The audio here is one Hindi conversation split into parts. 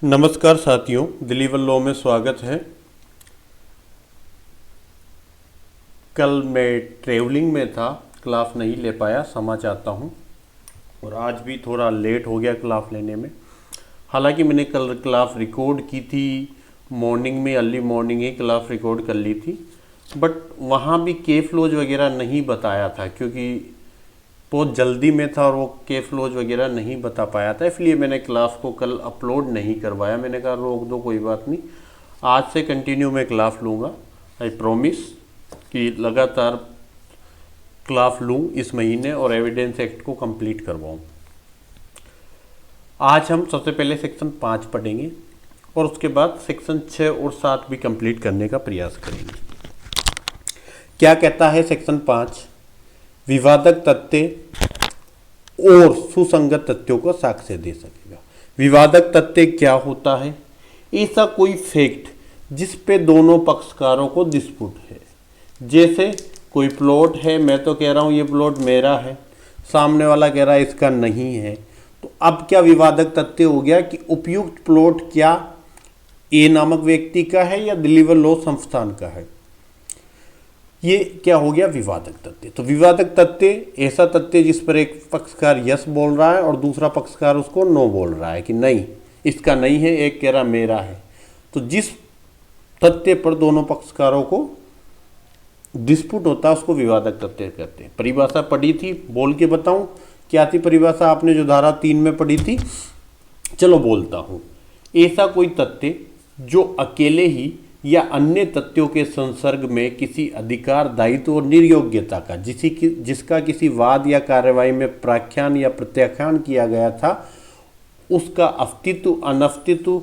नमस्कार साथियों, दिलीवर लॉ में स्वागत है। कल मैं ट्रेवलिंग में था, क्लास नहीं ले पाया, क्षमा चाहता हूँ। और आज भी थोड़ा लेट हो गया क्लास लेने में। हालांकि मैंने कल क्लास रिकॉर्ड की थी, मॉर्निंग में, अर्ली मॉर्निंग ही क्लास रिकॉर्ड कर ली थी, बट वहाँ भी के फ्लोज वगैरह नहीं बताया था क्योंकि बहुत जल्दी में था और वो के फ्लोज वगैरह नहीं बता पाया था, इसलिए मैंने क्लास को कल अपलोड नहीं करवाया। मैंने कहा रोक दो, कोई बात नहीं, आज से कंटिन्यू मैं क्लास लूँगा। आई प्रॉमिस कि लगातार क्लास लूँ इस महीने और एविडेंस एक्ट को कंप्लीट करवाऊँ। आज हम सबसे पहले सेक्शन 5 पढ़ेंगे और उसके बाद सेक्शन 6 और 7 भी कंप्लीट करने का प्रयास करेंगे। क्या कहता है सेक्शन 5? विवादक तथ्य और सुसंगत तथ्यों को साक्ष्य दे सकेगा। विवादक तथ्य क्या होता है? ऐसा कोई फैक्ट जिस पे दोनों पक्षकारों को डिस्प्यूट है। जैसे कोई प्लॉट है, मैं तो कह रहा हूँ ये प्लॉट मेरा है, सामने वाला कह रहा है इसका नहीं है, तो अब क्या विवादक तथ्य हो गया कि उपयुक्त प्लॉट क्या ए नामक व्यक्ति का है या दिलीवर लॉ संस्थान का है। ये क्या हो गया? विवादक तथ्य। तो विवादक तथ्य ऐसा तथ्य जिस पर एक पक्षकार यस बोल रहा है और दूसरा पक्षकार उसको नो बोल रहा है कि नहीं इसका नहीं है, एक कह रहा मेरा है। तो जिस तथ्य पर दोनों पक्षकारों को डिस्प्यूट होता है उसको विवादक तथ्य कहते हैं। परिभाषा पढ़ी थी, बोल के बताऊं क्या थी परिभाषा? आपने जो धारा 3 में पढ़ी थी, चलो बोलता हूं। ऐसा कोई तथ्य जो अकेले ही या अन्य तथ्यों के संसर्ग में किसी अधिकार, दायित्व और निर्योग्यता का जिसका किसी वाद या कार्यवाही में प्राख्यान या प्रत्याख्यान किया गया था उसका अस्तित्व, अनस्तित्व,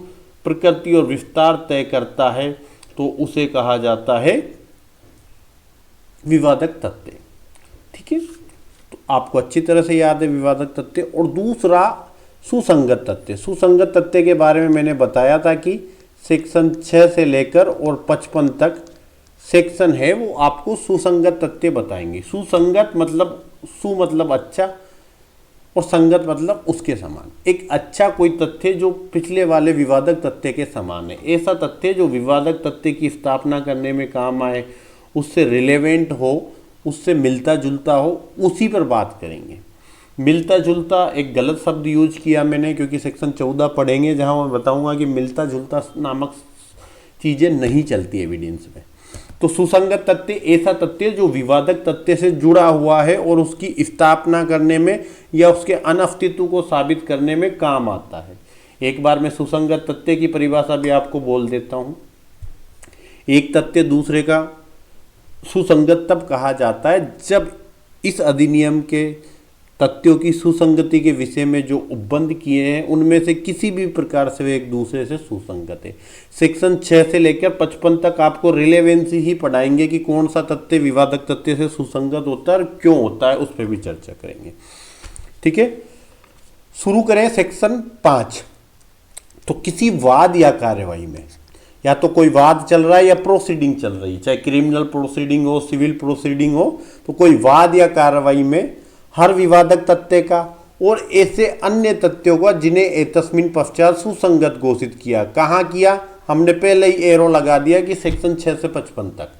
प्रकृति और विस्तार तय करता है, तो उसे कहा जाता है विवादक तथ्य। ठीक है, तो आपको अच्छी तरह से याद है विवादक तथ्य। और दूसरा सुसंगत तथ्य। सुसंगत तथ्य के बारे में मैंने बताया था कि सेक्शन 6 से लेकर और 55 तक सेक्शन है, वो आपको सुसंगत तथ्य बताएंगे। सुसंगत मतलब सु मतलब अच्छा और संगत मतलब उसके समान। एक अच्छा कोई तथ्य जो पिछले वाले विवादक तथ्य के समान है, ऐसा तथ्य जो विवादक तथ्य की स्थापना करने में काम आए, उससे रिलेवेंट हो, उससे मिलता जुलता हो, उसी पर बात करेंगे। मिलता जुलता एक गलत शब्द यूज किया मैंने क्योंकि सेक्शन 14 पढ़ेंगे जहां मैं बताऊंगा कि मिलता जुलता नामक चीज़ें नहीं चलती एविडेंस में। तो सुसंगत तथ्य ऐसा तथ्य जो विवादक तथ्य से जुड़ा हुआ है और उसकी स्थापना करने में या उसके अनस्तित्व को साबित करने में काम आता है। एक बार मैं सुसंगत तथ्य की परिभाषा भी आपको बोल देता हूँ। एक तथ्य दूसरे का सुसंगत तब कहा जाता है जब इस अधिनियम के तथ्यों की सुसंगति के विषय में जो उपबंध किए हैं उनमें से किसी भी प्रकार से वे एक दूसरे से सुसंगत है। सेक्शन 6 से लेकर 55 तक आपको रिलेवेंसी ही पढ़ाएंगे कि कौन सा तथ्य विवादक तथ्य से सुसंगत होता है और क्यों होता है, उस पर भी चर्चा करेंगे। ठीक है, शुरू करें सेक्शन 5। तो किसी वाद या कार्यवाही में, या तो कोई वाद चल रहा है या प्रोसीडिंग चल रही है, चाहे क्रिमिनल प्रोसीडिंग हो, सिविल प्रोसीडिंग हो, तो कोई वाद या कार्यवाही में हर विवादक तथ्य का और ऐसे अन्य तथ्यों का जिन्हें तस्मिन पश्चात सुसंगत घोषित किया। कहाँ किया? हमने पहले ही एरो लगा दिया कि सेक्शन 6 से 55 तक।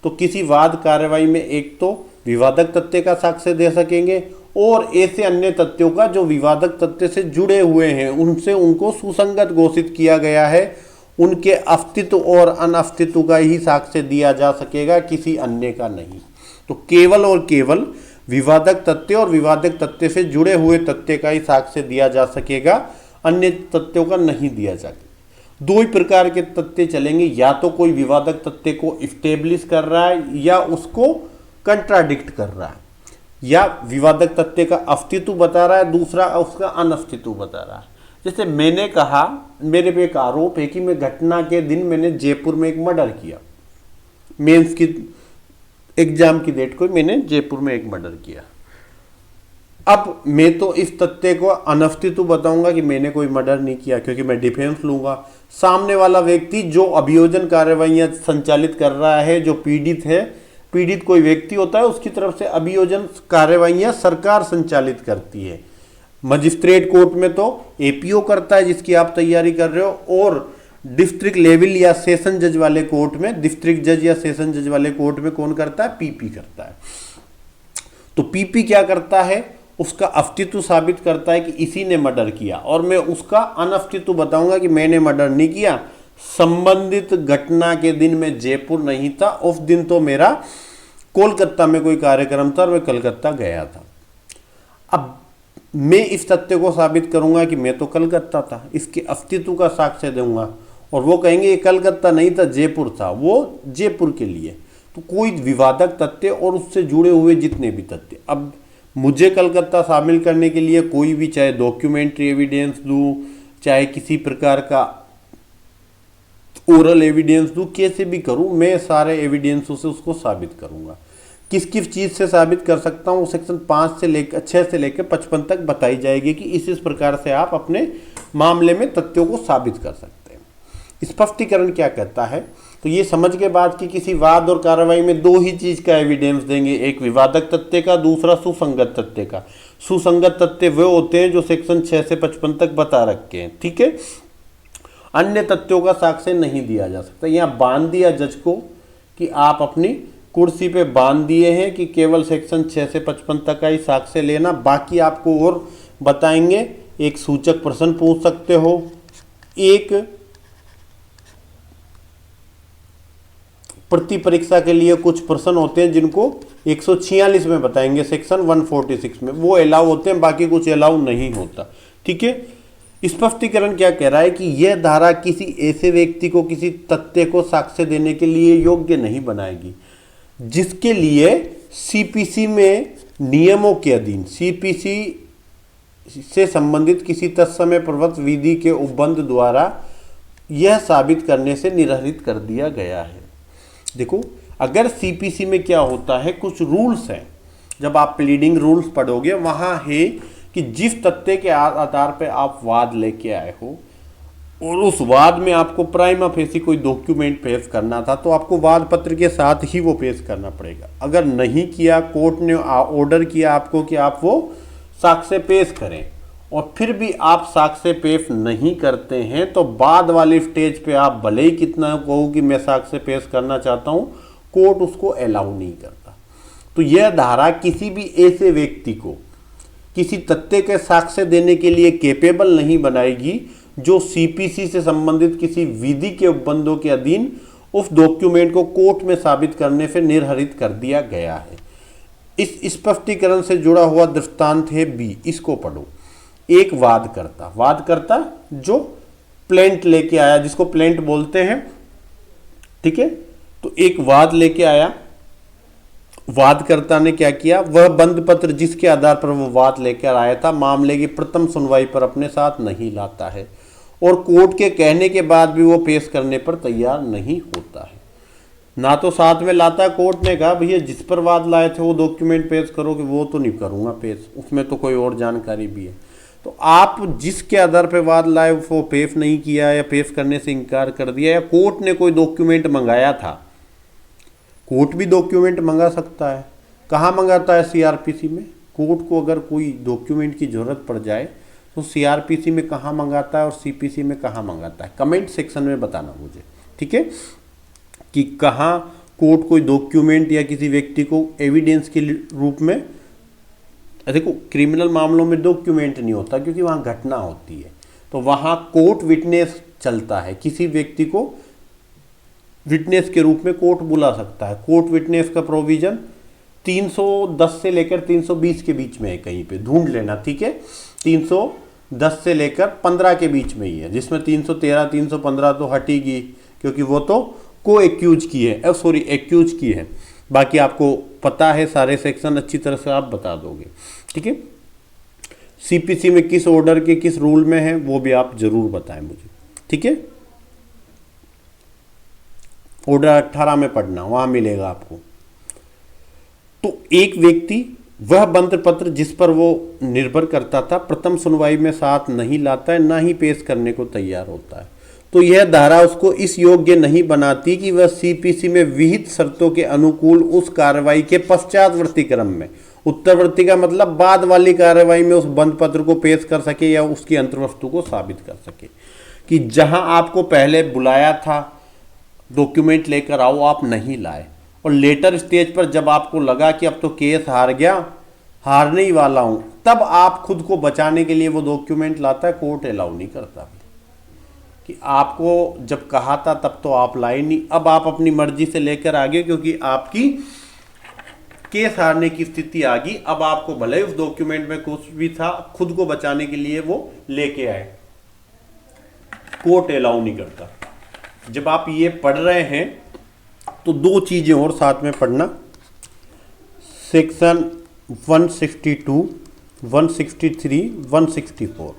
तो किसी वाद कार्यवाही में एक तो विवादक तथ्य का साक्ष्य दे सकेंगे और ऐसे अन्य तथ्यों का जो विवादक तथ्य से जुड़े हुए हैं उनसे उनको सुसंगत घोषित किया गया है, उनके अस्तित्व और अनस्तित्व का ही साक्ष्य दिया जा सकेगा, किसी अन्य का नहीं। तो केवल और केवल विवादक तथ्य और विवादक तथ्य से जुड़े हुए तथ्य का ही साक्ष्य दिया जा सकेगा, अन्य तथ्यों का नहीं दिया जाएगा। दो ही प्रकार के तथ्य चलेंगे, या तो कोई विवादक तथ्य को इस्टेब्लिश कर रहा है या उसको कंट्राडिक्ट कर रहा है, या विवादक तथ्य का अस्तित्व बता रहा है, दूसरा उसका अनस्तित्व बता रहा है। जैसे मैंने कहा, मेरे पे एक आरोप है कि मैं घटना के दिन मैंने जयपुर में एक मर्डर किया, मेंस की एग्जाम की डेट को मैंने जयपुर में एक मर्डर किया। अब मैं तो इस तथ्य को अनस्तित्व बताऊंगा कि मैंने कोई मर्डर नहीं किया क्योंकि मैं डिफेंस लूंगा। सामने वाला व्यक्ति जो अभियोजन कार्यवाहियां संचालित कर रहा है, जो पीड़ित है, पीड़ित कोई व्यक्ति होता है, उसकी तरफ से अभियोजन कार्यवाहियां सरकार संचालित करती है। मजिस्ट्रेट कोर्ट में तो एपीओ करता है जिसकी आप तैयारी कर रहे हो, और डिस्ट्रिक्ट लेवल या सेशन जज वाले कोर्ट में, डिस्ट्रिक्ट जज या सेशन जज वाले कोर्ट में कौन करता है? पीपी करता है। तो पीपी क्या करता है? उसका अस्तित्व साबित करता है कि इसी ने मर्डर किया, और मैं उसका अनअस्तित्व बताऊंगा कि मैंने मर्डर नहीं किया। संबंधित घटना के दिन मैं जयपुर नहीं था, उस दिन तो मेरा कोलकाता में कोई कार्यक्रम था और मैं कलकत्ता गया था। अब मैं इस तथ्य को साबित करूंगा कि मैं तो कलकत्ता था, इसके अस्तित्व का साक्ष्य दूंगा, और वो कहेंगे ये कलकत्ता नहीं था, जयपुर था, वो जयपुर के लिए। तो कोई विवादक तथ्य और उससे जुड़े हुए जितने भी तथ्य, अब मुझे कलकत्ता शामिल करने के लिए कोई भी, चाहे डॉक्यूमेंट्री एविडेंस दूं, चाहे किसी प्रकार का ओरल एविडेंस दूं, कैसे भी करूं, मैं सारे एविडेंसों से उसको साबित करूंगा। किस किस चीज़ से साबित कर सकता हूं, सेक्शन 6 से लेकर 55 तक बताई जाएगी कि इस प्रकार से आप अपने मामले में तथ्यों को साबित कर सकते हैं। स्पष्टीकरण क्या कहता है? तो ये समझ के बाद कि किसी वाद और कार्रवाई में दो ही चीज का एविडेंस देंगे, एक विवादक तथ्य का, दूसरा सुसंगत तथ्य का। सुसंगत तथ्य वे होते हैं जो सेक्शन 6 से 55 तक बता रखे हैं, ठीक है। अन्य तथ्यों का साक्ष्य नहीं दिया जा सकता। यहाँ बांध दिया जज को कि आप अपनी कुर्सी पे बांध दिए हैं कि केवल सेक्शन 6 से 55 तक का ही साक्ष्य लेना, बाकी आपको और बताएंगे। एक सूचक प्रश्न पूछ सकते हो, एक प्रति परीक्षा के लिए कुछ प्रश्न होते हैं जिनको 146 में बताएंगे, सेक्शन 146 में वो अलाउ होते हैं, बाकी कुछ अलाउ नहीं होता, ठीक है। स्पष्टीकरण क्या कह रहा है कि यह धारा किसी ऐसे व्यक्ति को किसी तथ्य को साक्ष्य देने के लिए योग्य नहीं बनाएगी जिसके लिए सीपीसी में नियमों के अधीन सीपीसी से संबंधित किसी तत्समय प्रवृत्त विधि के उपबंध द्वारा यह साबित करने से निरहित कर दिया गया है। देखो, अगर सीपीसी में क्या होता है, कुछ रूल्स हैं, जब आप प्लीडिंग रूल्स पढ़ोगे वहां है कि जिस तथ्य के आधार पर आप वाद लेके आए हो और उस वाद में आपको प्राइमा फेसी कोई डॉक्यूमेंट पेश करना था तो आपको वाद पत्र के साथ ही वो पेश करना पड़ेगा। अगर नहीं किया, कोर्ट ने ऑर्डर किया आपको कि आप वो साक्ष्य पेश करें और फिर भी आप साक्ष्य पेश नहीं करते हैं तो बाद वाली स्टेज पे आप भले ही कितना कहो कि मैं साक्ष्य पेश करना चाहता हूं, कोर्ट उसको अलाउ नहीं करता। तो यह धारा किसी भी ऐसे व्यक्ति को किसी तथ्य के साक्ष्य देने के लिए कैपेबल नहीं बनाएगी जो सीपीसी से संबंधित किसी विधि के उपबंधों के अधीन उस डॉक्यूमेंट को कोर्ट में साबित करने से निर्हरित कर दिया गया है। इस स्पष्टीकरण से जुड़ा हुआ दृष्टांत है बी, इसको पढ़ो। एक वादकर्ता जो प्लेंट लेके आया, जिसको प्लेंट बोलते हैं, ठीक है। तो एक वाद लेके आया, वादकर्ता ने क्या किया, वह बंद पत्र जिसके आधार पर वो वाद लेकर आया था मामले की प्रथम सुनवाई पर अपने साथ नहीं लाता है और कोर्ट के कहने के बाद भी वो पेश करने पर तैयार नहीं होता है। ना तो साथ में लाता, कोर्ट ने कहा भैया जिस पर वाद लाए थे वो डॉक्यूमेंट पेश करो, कि वो तो नहीं करूंगा पेश, उसमें तो कोई और जानकारी भी है। तो आप जिसके आधार पर वाद लाए वो पेश नहीं किया या पेश करने से इनकार कर दिया, या कोर्ट ने कोई डॉक्यूमेंट मंगाया था, कोर्ट भी डॉक्यूमेंट मंगा सकता है। कहाँ मंगाता है? सीआरपीसी में। कोर्ट को अगर कोई डॉक्यूमेंट की जरूरत पड़ जाए तो सीआरपीसी में कहाँ मंगाता है और सीपीसी में कहाँ मंगाता है, कमेंट सेक्शन में बताना मुझे, ठीक है, कि कहाँ कोर्ट कोई डॉक्यूमेंट या किसी व्यक्ति को एविडेंस के रूप में। देखो, क्रिमिनल मामलों में डॉक्यूमेंट नहीं होता क्योंकि वहाँ घटना होती है, तो वहाँ कोर्ट विटनेस चलता है। किसी व्यक्ति को विटनेस के रूप में कोर्ट बुला सकता है। कोर्ट विटनेस का प्रोविजन 310 से लेकर 320 के बीच में है, कहीं पे ढूंढ लेना, ठीक है। 310 से लेकर 15 के बीच में ही है, जिसमें 313 315 तो हटेगी क्योंकि वो तो को एक्यूज की है, एक्यूज की है। बाकी आपको पता है, सारे सेक्शन अच्छी तरह से आप बता दोगे, ठीक है। सीपीसी में किस ऑर्डर के किस रूल में है वो भी आप जरूर बताएं मुझे, ठीक है। ऑर्डर 18 में पढ़ना, वहां मिलेगा आपको। तो एक व्यक्ति वह बंद पत्र जिस पर वो निर्भर करता था प्रथम सुनवाई में साथ नहीं लाता है, ना ही पेश करने को तैयार होता है, तो यह धारा उसको इस योग्य नहीं बनाती कि वह सीपीसी में विहित शर्तों के अनुकूल उस कार्रवाई के पश्चातवर्ती क्रम में उत्तरवर्ती का मतलब बाद वाली कार्रवाई में उस बंद पत्र को पेश कर सके या उसकी अंतर्वस्तु को साबित कर सके कि जहां आपको पहले बुलाया था डॉक्यूमेंट लेकर आओ, आप नहीं लाए, और लेटर स्टेज पर जब आपको लगा कि अब तो केस हार गया, हारने ही वाला हूं, तब आप खुद को बचाने के लिए वो डॉक्यूमेंट लाता है, कोर्ट अलाउ नहीं करता कि आपको जब कहा था तब तो आप लाए नहीं, अब आप अपनी मर्जी से लेकर आ गए क्योंकि आपकी केस हारने की स्थिति आ गई। अब आपको भले उस डॉक्यूमेंट में कुछ भी था, खुद को बचाने के लिए वो लेके आए, कोर्ट अलाउ नहीं करता। जब आप ये पढ़ रहे हैं तो दो चीजें और साथ में पढ़ना, सेक्शन 162, 163, 164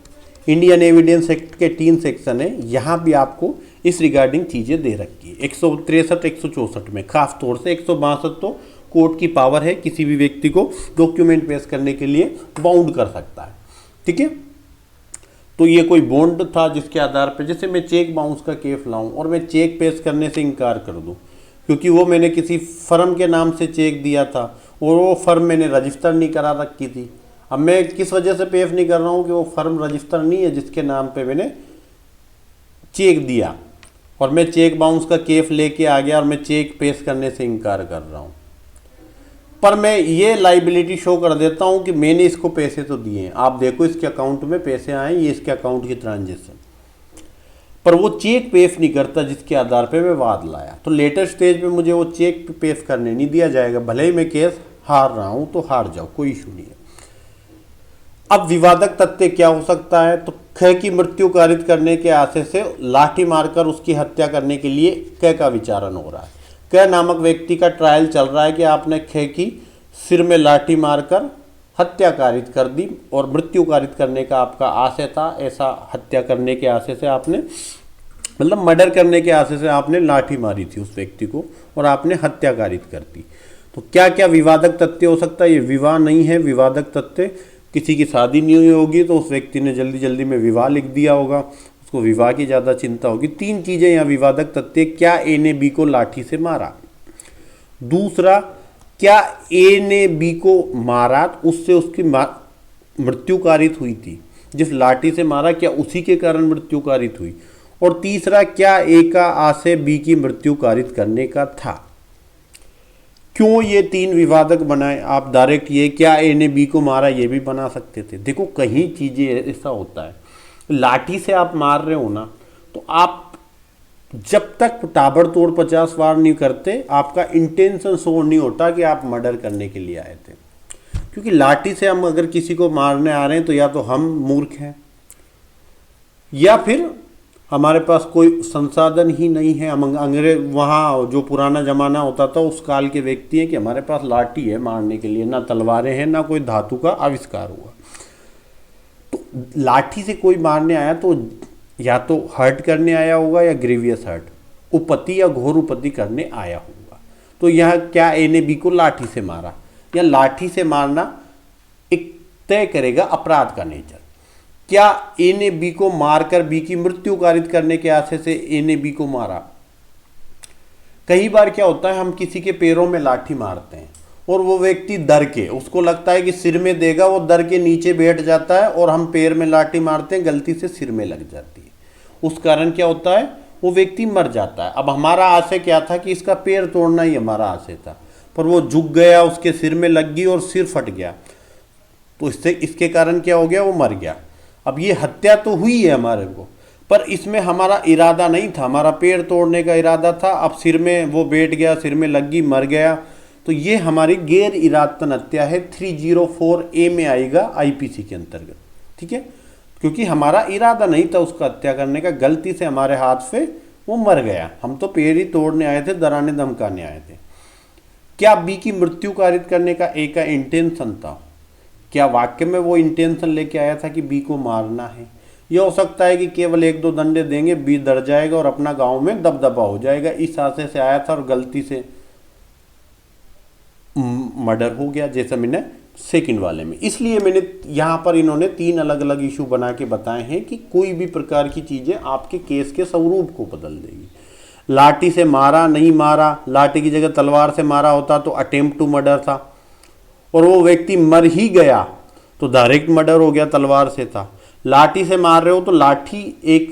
इंडियन एविडेंस एक्ट के 3 सेक्शन है, यहाँ भी आपको इस रिगार्डिंग चीज़ें दे रखी है। 163, 164 में खास तौर से 162 तो कोर्ट की पावर है किसी भी व्यक्ति को डॉक्यूमेंट पेश करने के लिए बाउंड कर सकता है, ठीक है। तो ये कोई बॉन्ड था जिसके आधार पर, जैसे मैं चेक बाउंस का केस लाऊं और मैं चेक पेश करने से इनकार कर दूं क्योंकि वो मैंने किसी फर्म के नाम से चेक दिया था और वो फर्म मैंने रजिस्टर नहीं करा रखी थी। अब मैं किस वजह से पेश नहीं कर रहा हूँ कि वो फर्म रजिस्टर नहीं है जिसके नाम पे मैंने चेक दिया, और मैं चेक बाउंस का केस लेके आ गया और मैं चेक पेश करने से इनकार कर रहा हूँ, पर मैं ये लाइबिलिटी शो कर देता हूँ कि मैंने इसको पैसे तो दिए हैं, आप देखो इसके अकाउंट में पैसे आए, ये इसके अकाउंट की ट्रांजेक्शन, पर वो चेक पेश नहीं करता जिसके आधार पे मैं वाद लाया। तो लेटर स्टेज पे मुझे वो चेक पेश करने नहीं दिया जाएगा, भले ही मैं केस हार रहा हूँ तो हार जाओ, कोई इशू नहीं है। अब विवादक तथ्य क्या हो सकता है, तो ख की मृत्यु कारित करने के आशय से लाठी मारकर उसकी हत्या करने के लिए क का विचारण हो रहा है। क नामक व्यक्ति का ट्रायल चल रहा है कि आपने ख की सिर में लाठी मारकर हत्या कारित कर दी और मृत्यु कारित करने का आपका आशय था, ऐसा हत्या करने के आशय से आपने, मतलब मर्डर करने के आशय से आपने लाठी मारी थी उस व्यक्ति को और आपने हत्या कारित कर दी। तो क्या क्या विवादक तथ्य हो सकता है, ये विवाह नहीं है। विवादक तथ्य किसी की शादी नहीं हुई होगी तो उस व्यक्ति ने जल्दी जल्दी में विवाह लिख दिया होगा, उसको विवाह की ज़्यादा चिंता होगी। 3 चीज़ें यहाँ विवादक तथ्य, क्या ए ने बी को लाठी से मारा, दूसरा क्या ए ने बी को मारा उससे उसकी मृत्यु कारित हुई थी, जिस लाठी से मारा क्या उसी के कारण मृत्यु कारित हुई, और तीसरा क्या ए का आशय बी की मृत्यु कारित करने का था। क्यों ये 3 विवादक बनाए आप, डायरेक्ट ये क्या ए ने बी को मारा ये भी बना सकते थे। देखो कहीं चीज़ें ऐसा होता है, लाठी से आप मार रहे हो ना, तो आप जब तक ताबड़तोड़ 50 वार नहीं करते आपका इंटेंशन शो नहीं होता कि आप मर्डर करने के लिए आए थे, क्योंकि लाठी से हम अगर किसी को मारने आ रहे हैं तो या तो हम मूर्ख हैं या फिर हमारे पास कोई संसाधन ही नहीं है। हम अंग्रेज, वहाँ जो पुराना ज़माना होता था उस काल के व्यक्ति हैं कि हमारे पास लाठी है मारने के लिए, ना तलवारें हैं ना कोई धातु का आविष्कार हुआ। तो लाठी से कोई मारने आया तो या तो हर्ट करने आया होगा या ग्रीवियस हर्ट, उपपत्ति या घोर उपपत्ति करने आया होगा। तो यह क्या ए ने बी को लाठी से मारा, या लाठी से मारना एक तय करेगा अपराध का नेचर। क्या ए ने बी को मारकर बी की मृत्यु कारित करने के आशय से ए ने बी को मारा। कई बार क्या होता है, हम किसी के पैरों में लाठी मारते हैं और वो व्यक्ति डर के, उसको लगता है कि सिर में देगा, वो डर के नीचे बैठ जाता है और हम पैर में लाठी मारते हैं, गलती से सिर में लग जाती है, उस कारण क्या होता है वो व्यक्ति मर जाता है। अब हमारा आशय क्या था कि इसका पैर तोड़ना ही हमारा आशय था, पर वो झुक गया, उसके सिर में लग गई और सिर फट गया, तो इसके कारण क्या हो गया, वो मर गया। अब ये हत्या तो हुई है हमारे को, पर इसमें हमारा इरादा नहीं था, हमारा पैर तोड़ने का इरादा था। अब सिर में वो बैठ गया, सिर में लग गई, मर गया, तो ये हमारी गैर इरादतन हत्या है, 304A में आएगा आईपीसी के अंतर्गत, ठीक है, क्योंकि हमारा इरादा नहीं था उसका हत्या करने का, गलती से हमारे हाथ से वो मर गया, हम तो पैर ही तोड़ने आए थे, डराने धमकाने आए थे। क्या बी की मृत्यु कारित करने का ए का इंटेंशन था, क्या वाक्य में वो इंटेंशन लेके आया था कि बी को मारना है। यह हो सकता है कि केवल 1-2 डंडे देंगे, बी डर जाएगा और अपना गांव में दबदबा हो जाएगा, इस आशय से आया था और गलती से मर्डर हो गया, जैसा मैंने सेकंड वाले में। इसलिए मैंने यहाँ पर इन्होंने 3 अलग अलग इशू बना के बताए हैं कि कोई भी प्रकार की चीज़ें आपके केस के स्वरूप को बदल देगी। लाठी से मारा नहीं मारा, लाठी की जगह तलवार से मारा होता तो अटेम्प्ट टू मर्डर था, और वो व्यक्ति मर ही गया तो डायरेक्ट मर्डर हो गया, तलवार से था। लाठी से मार रहे हो तो लाठी एक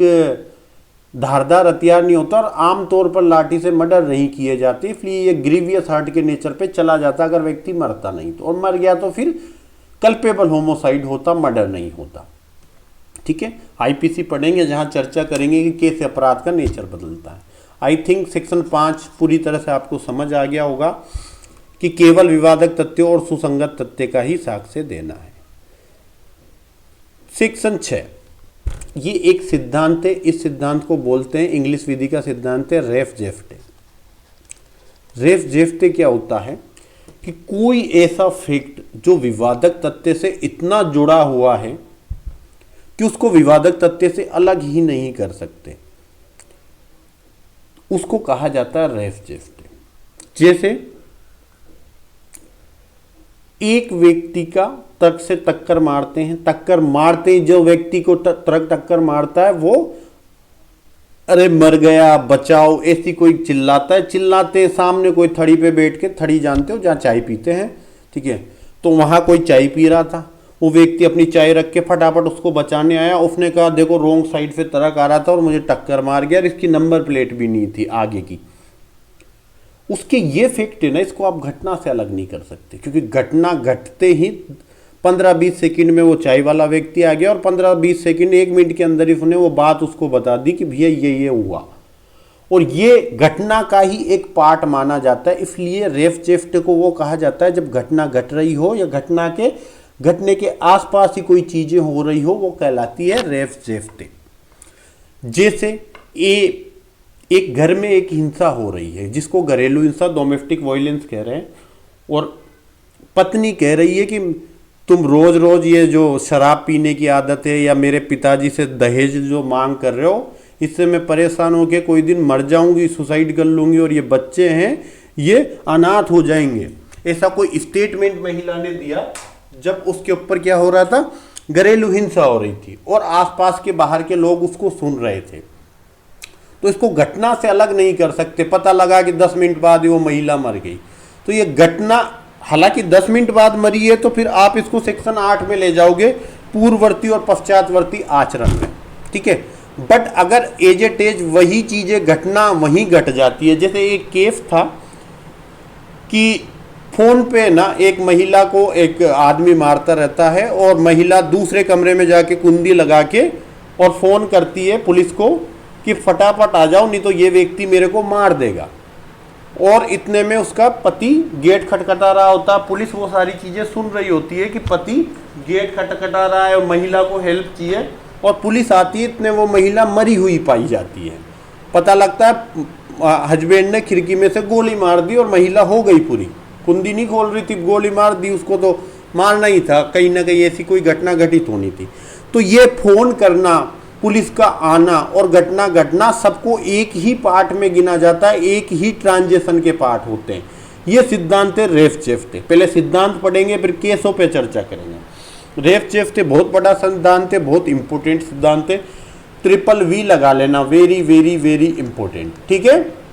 धारदार हथियार नहीं होता और आमतौर पर लाठी से मर्डर नहीं किए जाते, इसलिए ये ग्रीवियस हर्ट के नेचर पे चला जाता अगर व्यक्ति मरता नहीं तो, और मर गया तो फिर कल्पेबल होमोसाइड होता, मर्डर नहीं होता। ठीक है, आईपीसी पढ़ेंगे जहां चर्चा करेंगे कि कैसे अपराध का नेचर बदलता है। आई थिंक सेक्शन 5 पूरी तरह से आपको समझ आ गया होगा कि केवल विवादक तथ्यों और सुसंगत तथ्य का ही साक्ष्य देना है। सेक्शन 6, ये एक सिद्धांत है, इस सिद्धांत को बोलते हैं, इंग्लिश विधि का सिद्धांत है रेफ जेफ्टे। रेफ जेफ्टे क्या होता है कि कोई ऐसा फैक्ट जो विवादक तथ्य से इतना जुड़ा हुआ है कि उसको विवादक तथ्य से अलग ही नहीं कर सकते, उसको कहा जाता है रेफ जेफ्टे। जैसे एक व्यक्ति का ट्रक से टक्कर मारते हैं, टक्कर मारते ही जो व्यक्ति को ट्रक टक्कर मारता है वो अरे मर गया बचाओ ऐसी कोई चिल्लाता है, चिल्लाते सामने कोई थड़ी पे बैठ के, थड़ी जानते हो जहाँ चाय पीते हैं, ठीक है, तो वहाँ कोई चाय पी रहा था, वो व्यक्ति अपनी चाय रख के फटाफट उसको बचाने आया, उसने कहा देखो रोंग साइड से ट्रक आ रहा था और मुझे टक्कर मार गया और इसकी नंबर प्लेट भी नहीं थी आगे की। उसके ये फैक्ट है ना, इसको आप घटना से अलग नहीं कर सकते, क्योंकि घटना घटते ही 15-20 सेकंड में वो चाय वाला व्यक्ति आ गया और 15-20 सेकंड 1 मिनट के अंदर ही उसने वो बात उसको बता दी कि भैया ये हुआ, और ये घटना का ही एक पार्ट माना जाता है। इसलिए रेफ जेफ्ट को वो कहा जाता है जब घटना घट रही हो या घटना के घटने के आसपास ही कोई चीजें हो रही हो, वो कहलाती है रेफ जेफ्ट। जैसे एक घर में एक हिंसा हो रही है जिसको घरेलू हिंसा, डोमेस्टिक वायलेंस कह रहे हैं, और पत्नी कह रही है कि तुम रोज रोज ये जो शराब पीने की आदत है या मेरे पिताजी से दहेज जो मांग कर रहे हो, इससे मैं परेशान होकर कोई दिन मर जाऊंगी, सुसाइड कर लूंगी और ये बच्चे हैं ये अनाथ हो जाएंगे, ऐसा कोई स्टेटमेंट महिला ने दिया जब उसके ऊपर क्या हो रहा था, घरेलू हिंसा हो रही थी और आसपास के बाहर के लोग उसको सुन रहे थे। तो इसको घटना से अलग नहीं कर सकते। पता लगा कि 10 मिनट बाद वो महिला मर गई, तो ये घटना हालांकि 10 मिनट बाद मरी है तो फिर आप इसको सेक्शन 8 में ले जाओगे, पूर्ववर्ती और पश्चातवर्ती आचरण में, ठीक है। बट अगर एज एट एज वही चीजें घटना वहीं घट जाती है, जैसे एक केस था कि फोन पे ना एक महिला को एक आदमी मारता रहता है और महिला दूसरे कमरे में जाके कुंडी लगा के और फोन करती है पुलिस को कि फटाफट आ जाओ नहीं तो ये व्यक्ति मेरे को मार देगा, और इतने में उसका पति गेट खटखटा रहा होता, पुलिस वो सारी चीजें सुन रही होती है कि पति गेट खटखटा रहा है और महिला को हेल्प चाहिए, और पुलिस आती है, इतने वो महिला मरी हुई पाई जाती है। पता लगता है हस्बैंड ने खिड़की में से गोली मार दी और महिला हो गई पूरी, कुंडी नहीं खोल रही थी, गोली मार दी, उसको तो मारना ही था, कहीं ना कहीं ऐसी कोई घटना घटित होनी थी। तो ये फोन करना, पुलिस का आना और घटना घटना सबको एक ही पार्ट में गिना जाता है, एक ही ट्रांजेक्शन के पार्ट होते हैं। ये सिद्धांत है रेफ जेफ्टे। पहले सिद्धांत पढ़ेंगे फिर केसों पे चर्चा करेंगे। रेफ जेफ्टे बहुत बड़ा सिद्धांत है, बहुत इंपॉर्टेंट सिद्धांत है, VVV लगा लेना, वेरी वेरी वेरी इंपॉर्टेंट, ठीक है।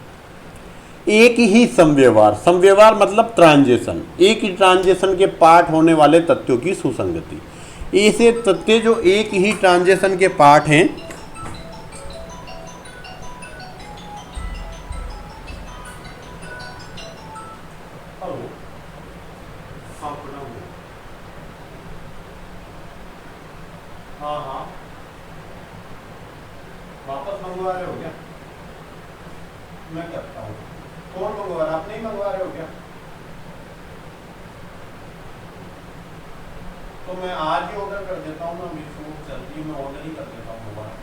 एक ही समव्यवहार, समव्यवहार मतलब ट्रांजेक्शन, एक ही ट्रांजेक्शन के पार्ट होने वाले तथ्यों की सुसंगति। ऐसे तथ्य जो एक ही ट्रांजेक्शन के पार्ट हैं, हाँ वापस मंगवा रहे हो क्या? मैं करता हूँ। कौन मंगवा रहा? आप नहीं मंगवा रहे हो क्या? तो मैं आज ही ऑर्डर कर देता हूँ ना, मेरी शूट चलती है, मैं ऑर्डर ही कर देता हूँ दोबारा।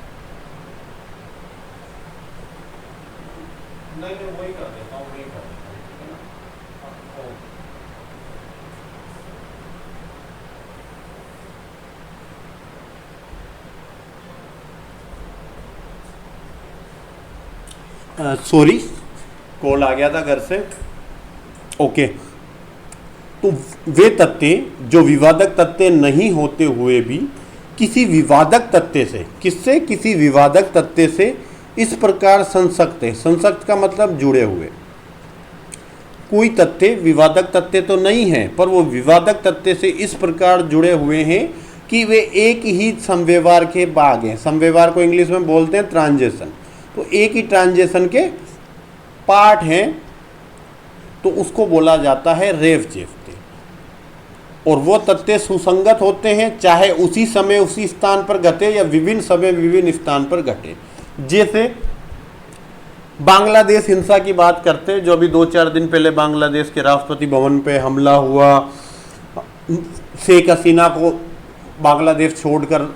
नहीं वही कर देता हूँ, वही कर देता हूँ, ठीक है ना। सॉरी कॉल आ गया था घर से। ओके, तो वे तथ्य जो विवादक तथ्य नहीं होते हुए भी किसी विवादक तथ्य से, किससे, किसी विवादक तथ्य से इस प्रकार संसक्त है, संसक्त का मतलब जुड़े हुए, कोई तथ्य विवादक तथ्य तो नहीं है, पर वो विवादक तथ्य से इस प्रकार जुड़े हुए हैं कि वे एक ही समव्यवहार के भाग हैं। समव्यवहार को इंग्लिश में बोलते हैं ट्रांजेक्शन, तो एक ही ट्रांजेक्शन के पार्ट हैं, तो उसको बोला जाता है रेवचेफ्ते। और वो तथ्य सुसंगत होते हैं, चाहे उसी समय उसी स्थान पर घटे या विभिन्न समय विभिन्न स्थान पर घटे। जैसे बांग्लादेश हिंसा की बात करते हैं, जो अभी 2-4 दिन पहले बांग्लादेश के राष्ट्रपति भवन पे हमला हुआ, शेख हसीना को बांग्लादेश छोड़कर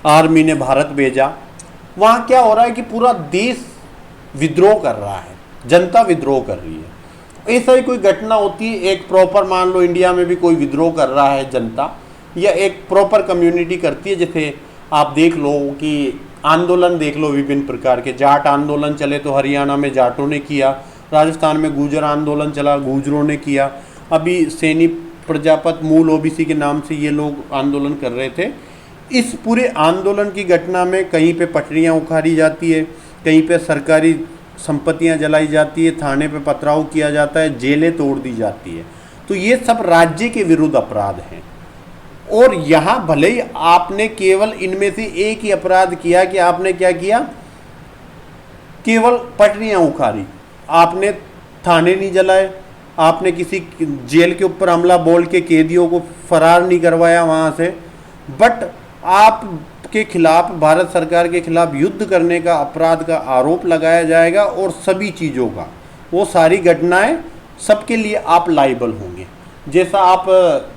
आर्मी ने भारत भेजा। वहाँ क्या हो रहा है कि पूरा देश विद्रोह कर रहा है, जनता विद्रोह कर रही है। ऐसा ही कोई घटना होती है, एक प्रॉपर, मान लो इंडिया में भी कोई विद्रोह कर रहा है जनता, या एक प्रॉपर कम्युनिटी करती है। जैसे आप देख लो कि आंदोलन देख लो विभिन्न प्रकार के, जाट आंदोलन चले तो हरियाणा में जाटों ने किया, राजस्थान में गुर्जर आंदोलन चला, गुर्जरों ने किया, अभी सैनी प्रजापत मूल ओबीसी के नाम से ये लोग आंदोलन कर रहे थे। इस पूरे आंदोलन की घटना में कहीं पे पटरियाँ उखाड़ी जाती है, कहीं पे सरकारी संपत्तियां जलाई जाती है, थाने पे पथराव किया जाता है, जेलें तोड़ दी जाती है। तो ये सब राज्य के विरुद्ध अपराध हैं। और यहाँ भले ही आपने केवल इनमें से एक ही अपराध किया कि आपने क्या किया, केवल पटरियां उखाड़ी, आपने थाने नहीं जलाए, आपने किसी जेल के ऊपर हमला बोल के कैदियों को फरार नहीं करवाया वहाँ से, बट आपके खिलाफ, भारत सरकार के खिलाफ युद्ध करने का अपराध का आरोप लगाया जाएगा। और सभी चीज़ों का, वो सारी घटनाएं सबके लिए आप लाइबल होंगे। जैसा आप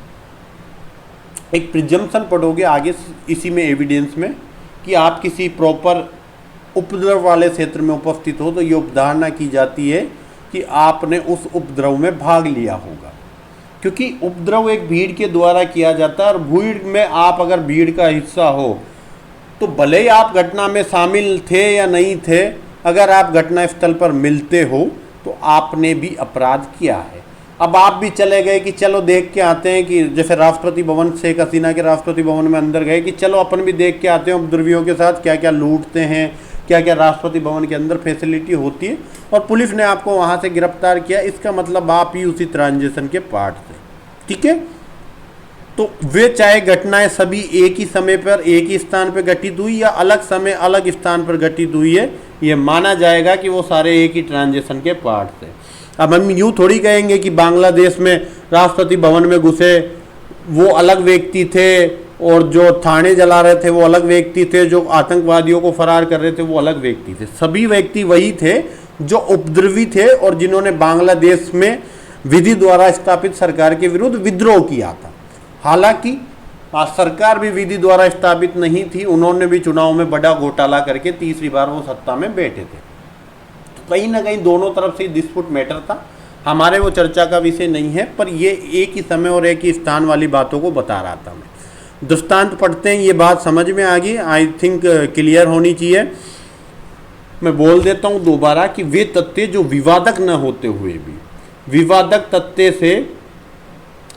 एक प्रिजम्पशन पढ़ोगे आगे इसी में एविडेंस में, कि आप किसी प्रॉपर उपद्रव वाले क्षेत्र में उपस्थित हो, तो ये उपधारणा की जाती है कि आपने उस उपद्रव में भाग लिया होगा, क्योंकि उपद्रव एक भीड़ के द्वारा किया जाता है। और भीड़ में आप अगर भीड़ का हिस्सा हो, तो भले ही आप घटना में शामिल थे या नहीं थे, अगर आप घटना स्थल पर मिलते हो तो आपने भी अपराध किया है। अब आप भी चले गए कि चलो देख के आते हैं, कि जैसे राष्ट्रपति भवन, शेख हसीना के राष्ट्रपति भवन में अंदर गए कि चलो अपन भी देख के आते हैं उपद्रवियों के साथ क्या क्या लूटते हैं, क्या क्या राष्ट्रपति भवन के अंदर फैसिलिटी होती है, और पुलिस ने आपको वहाँ से गिरफ्तार किया। इसका मतलब आप ही उसी ट्रांजेक्शन के पार्ट थे, ठीक है। तो वे चाहे घटनाएं सभी एक ही समय पर एक ही स्थान पर घटित हुई या अलग समय अलग स्थान पर घटित हुई है, ये माना जाएगा कि वो सारे एक ही ट्रांजेक्शन के पार्ट थे। अब हम यूँ थोड़ी कहेंगे कि बांग्लादेश में राष्ट्रपति भवन में घुसे वो अलग व्यक्ति थे, और जो थाने जला रहे थे वो अलग व्यक्ति थे, जो आतंकवादियों को फरार कर रहे थे वो अलग व्यक्ति थे। सभी व्यक्ति वही थे जो उपद्रवी थे और जिन्होंने बांग्लादेश में विधि द्वारा स्थापित सरकार के विरुद्ध विद्रोह किया था। हालांकि सरकार भी विधि द्वारा स्थापित नहीं थी, उन्होंने भी चुनाव में बड़ा घोटाला करके तीसरी बार वो सत्ता में बैठे थे। तो कहीं ना कहीं दोनों तरफ से डिस्प्यूट मैटर था, हमारे वो चर्चा का विषय नहीं है, पर ये एक ही समय और एक ही स्थान वाली बातों को बता रहा था मैं। दृष्टांत पढ़ते हैं, ये बात समझ में आ गई, आई थिंक क्लियर होनी चाहिए। मैं बोल देता हूँ दोबारा कि वे तथ्य जो विवादक न होते हुए भी विवादक तथ्य से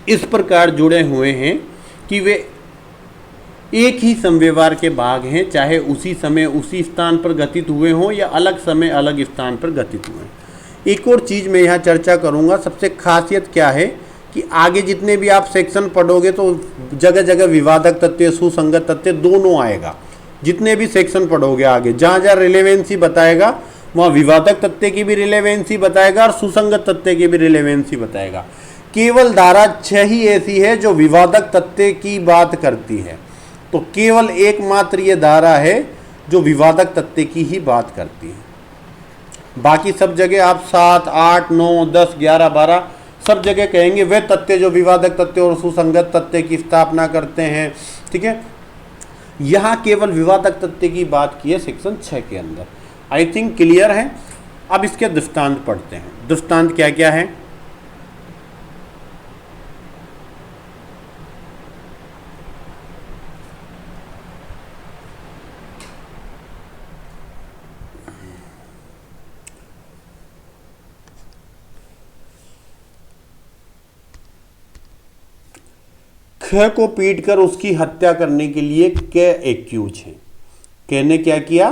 इस प्रकार जुड़े हुए हैं कि वे एक ही समव्यवहार के भाग हैं, चाहे उसी समय उसी स्थान पर घटित हुए हों या अलग समय अलग स्थान पर घटित हुए। एक और चीज़ मैं यहाँ चर्चा करूँगा, सबसे खासियत क्या है कि आगे जितने भी आप सेक्शन पढ़ोगे तो जगह जगह विवादक तथ्य, सुसंगत तथ्य दोनों आएगा। जितने भी सेक्शन पढ़ोगे आगे, जहाँ जहाँ रिलेवेंसी बताएगा वहाँ विवादक तथ्य की भी रिलेवेंसी बताएगा और सुसंगत तथ्य की भी रिलेवेंसी बताएगा। केवल धारा 6 ही ऐसी है जो विवादक तथ्य की बात करती है, तो केवल एकमात्र ये धारा है जो विवादक तथ्य की ही बात करती है। बाकी सब जगह आप 7, 8, 9, 10, 11, 12 सब जगह कहेंगे वे तथ्य जो विवादक तथ्य और सुसंगत तथ्य की स्थापना करते हैं, ठीक है। यहाँ केवल विवादक तथ्य की बात की है सेक्शन 6 के अंदर। आई थिंक क्लियर है। अब इसके दृष्टांत पढ़ते हैं। दृष्टांत क्या क्या है? ख को पीटकर उसकी हत्या करने के लिए क एक्यूज है। क ने क्या किया?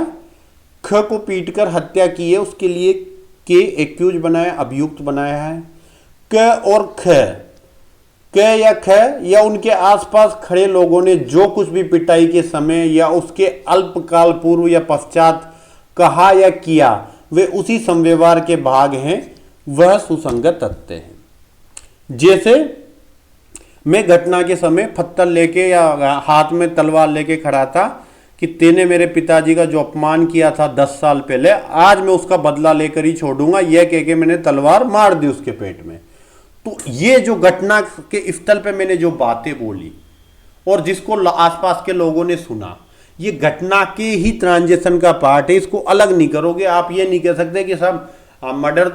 ख को पीटकर हत्या की है, उसके लिए के एक्यूज बनाया, अभियुक्त बनाया है। क और ख, क या ख या उनके आसपास खड़े लोगों ने जो कुछ भी पिटाई के समय या उसके अल्पकाल पूर्व या पश्चात कहा या किया वे उसी संव्यवहार के भाग हैं, वह सुसंगत तथ्य हैं। जैसे मैं घटना के समय पत्थर लेके या हाथ में तलवार लेके खड़ा था कि तेने मेरे पिताजी का जो अपमान किया था 10 साल पहले, आज मैं उसका बदला लेकर ही छोड़ूंगा, यह कह के मैंने तलवार मार दी उसके पेट में। तो ये जो घटना के स्थल पे मैंने जो बातें बोली और जिसको आसपास के लोगों ने सुना, ये घटना के ही ट्रांजेक्शन का पार्ट है, इसको अलग नहीं करोगे। आप ये नहीं कह सकते कि सब मर्डर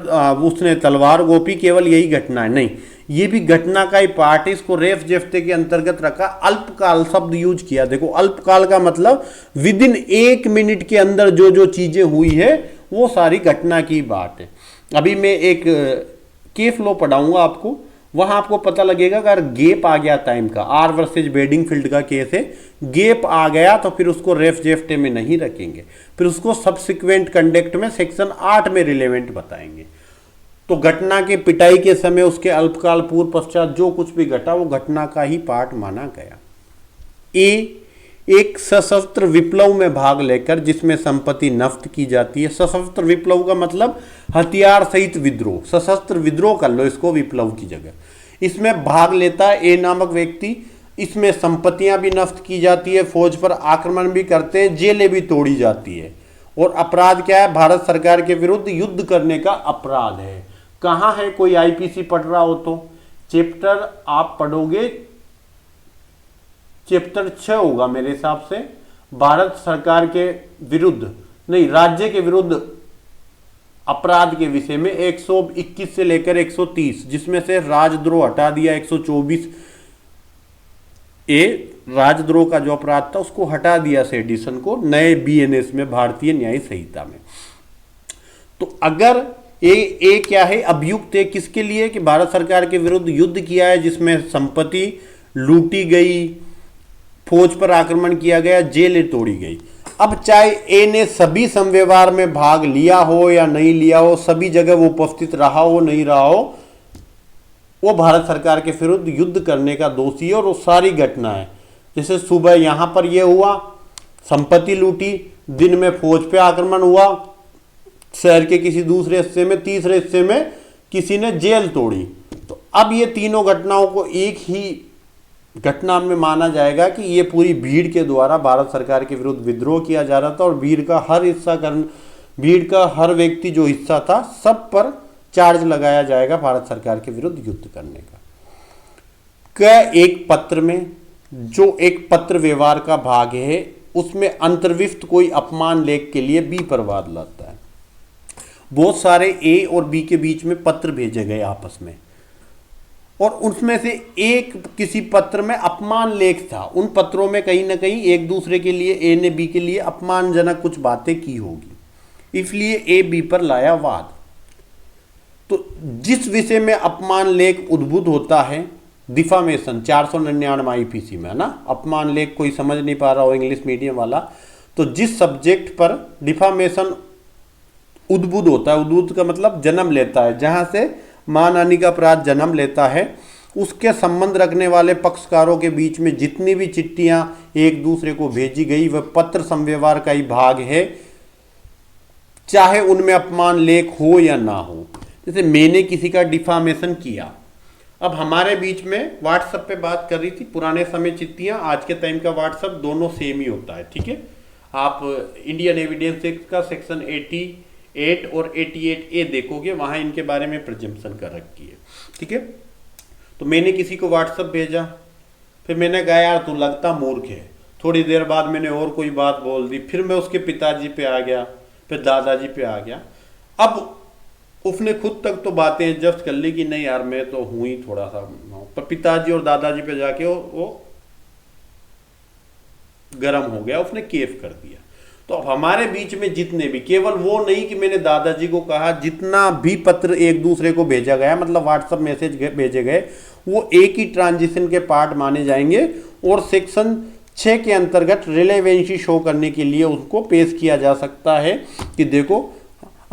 उसने तलवार गोपी केवल यही घटना है, नहीं, ये भी घटना का ही पार्ट है। इसको रेफ जेफ्ते के अंतर्गत रखा। अल्पकाल शब्द यूज किया। देखो अल्पकाल का मतलब विद इन 1 मिनट के अंदर जो जो चीजें हुई है वो सारी घटना की बात है। अभी मैं एक केस लॉ पढ़ाऊंगा आपको, वहां आपको पता लगेगा अगर गैप आ गया टाइम का, आर वर्सेज बेडिंगफील्ड का केस है, गैप आ गया तो फिर उसको रेफ जेफ्टे में नहीं रखेंगे, फिर उसको सब्सिक्वेंट कंडक्ट में सेक्शन 8 में रिलेवेंट बताएंगे। तो घटना के पिटाई के समय उसके अल्पकाल पूर्व पश्चात जो कुछ भी घटा वो घटना का ही पार्ट माना गया। ए, एक सशस्त्र विप्लव में भाग लेकर जिसमें संपत्ति नष्ट की जाती है। सशस्त्र विप्लव का मतलब हथियार सहित विद्रोह, सशस्त्र विद्रोह कर लो इसको विप्लव की जगह। इसमें भाग लेता है ए नामक व्यक्ति, इसमें संपत्तियां भी नष्ट की जाती है, फौज पर आक्रमण भी करते हैं, जेलें भी तोड़ी जाती है। और अपराध क्या है? भारत सरकार के विरुद्ध युद्ध करने का अपराध है। कहाँ है? कोई आईपीसी पढ़ रहा हो तो चैप्टर आप पढ़ोगे, चैप्टर 6 होगा मेरे हिसाब से, भारत सरकार के विरुद्ध नहीं, राज्य के विरुद्ध अपराध के विषय में 121 से लेकर 130, जिसमें से राजद्रोह हटा दिया 124 ए, राजद्रोह का जो अपराध था उसको हटा दिया सेडिशन को नए बीएनएस में, भारतीय न्याय संहिता में। तो अगर ए क्या है? अभियुक्त है किसके लिए? कि भारत सरकार के विरुद्ध युद्ध किया है जिसमें संपत्ति लूटी गई, फौज पर आक्रमण किया गया, जेलें तोड़ी गई। अब चाहे ए ने सभी संव्यवहार में भाग लिया हो या नहीं लिया हो, सभी जगह वो उपस्थित रहा हो नहीं रहा हो, वो भारत सरकार के विरुद्ध युद्ध करने का दोषी है। और वो सारी घटना है, जैसे सुबह यहां पर ये हुआ, संपत्ति लूटी, दिन में फौज पे आक्रमण हुआ, शहर के किसी दूसरे हिस्से में, तीसरे हिस्से में किसी ने जेल तोड़ी। तो अब ये तीनों घटनाओं को एक ही घटना में माना जाएगा कि ये पूरी भीड़ के द्वारा भारत सरकार के विरुद्ध विद्रोह किया जा रहा था और भीड़ का हर व्यक्ति जो हिस्सा था सब पर चार्ज लगाया जाएगा भारत सरकार के विरुद्ध युद्ध करने का। एक पत्र में जो एक पत्र व्यवहार का भाग है उसमें अंतर्विष्ट कोई अपमान लेख के लिए बी प्रवाद लाता है। बहुत सारे ए और बी के बीच में पत्र भेजे गए आपस में, और उसमें से एक किसी पत्र में अपमान लेख था। उन पत्रों में कहीं ना कहीं एक दूसरे के लिए, ए ने बी के लिए अपमानजनक कुछ बातें की होगी, इसलिए ए बी पर लाया वाद। तो जिस विषय में अपमान लेख उद्भूत होता है, डिफामेशन 499 आईपीसी में है ना, अपमान लेख कोई समझ नहीं पा रहा हो इंग्लिश मीडियम वाला, तो जिस सब्जेक्ट पर डिफामेशन उद्भूत होता है, उद्भूत का मतलब जन्म लेता है, जहां से मानहानि का अपराध जन्म लेता है, उसके संबंध रखने वाले पक्षकारों के बीच में जितनी भी चिट्ठियां एक दूसरे को भेजी गई वह पत्र संव्यवहार का ही भाग है, चाहे उनमें अपमान लेख हो या ना हो। जैसे मैंने किसी का डिफामेशन किया, अब हमारे बीच में व्हाट्सएप पे बात कर रही थी, पुराने समय चिट्ठियां, आज के टाइम का व्हाट्सएप, दोनों सेम ही होता है, ठीक है। आप इंडियन एविडेंस एक्ट का सेक्शन 88 और 88A देखोगे, वहां इनके बारे में प्रिजम्पशन कर रखी है, ठीक है। तो मैंने किसी को व्हाट्सएप भेजा, फिर मैंने कहा यार तू लगता मूर्ख है, थोड़ी देर बाद मैंने और कोई बात बोल दी, फिर मैं उसके पिताजी पे आ गया, फिर दादाजी पे आ गया। अब उसने खुद तक तो बातें एडजस्ट कर ली कि नहीं यार मैं तो हूं ही थोड़ा सा, पर पिताजी और दादाजी पे जाके वो गर्म हो गया, उसने केफ कर दिया। तो अब हमारे बीच में जितने भी, केवल वो नहीं कि मैंने दादाजी को कहा, जितना भी पत्र एक दूसरे को भेजा गया, मतलब व्हाट्सएप मैसेज भेजे गए, वो एक ही ट्रांजिशन के पार्ट माने जाएंगे और सेक्शन 6 के अंतर्गत रिलेवेंसी शो करने के लिए उसको पेश किया जा सकता है कि देखो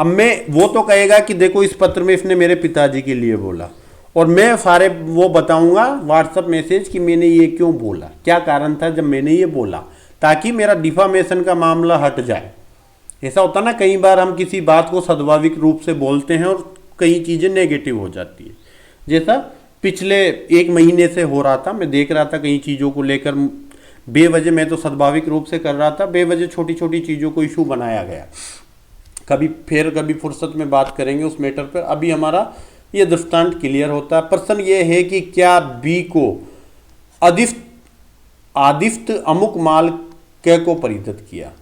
अब मैं वो तो कहेगा कि देखो इस पत्र में इसने मेरे पिताजी के लिए बोला, और मैं सारे वो बताऊंगा व्हाट्सएप मैसेज कि मैंने ये क्यों बोला, क्या कारण था जब मैंने ये बोला, ताकि मेरा डिफामेशन का मामला हट जाए। ऐसा होता ना, कई बार हम किसी बात को सद्भाविक रूप से बोलते हैं और कई चीज़ें नेगेटिव हो जाती है। जैसा पिछले 1 महीने से हो रहा था, मैं देख रहा था कई चीज़ों को लेकर बेवजह, मैं तो सद्भाविक रूप से कर रहा था, बेवजह छोटी छोटी चीज़ों को इशू बनाया गया। कभी फुर्सत में बात करेंगे उस मैटर पर। अभी हमारा ये दृष्टांत क्लियर होता है। प्रश्न ये है कि क्या बी को आदित्य अमुक माल क को परिदत किया,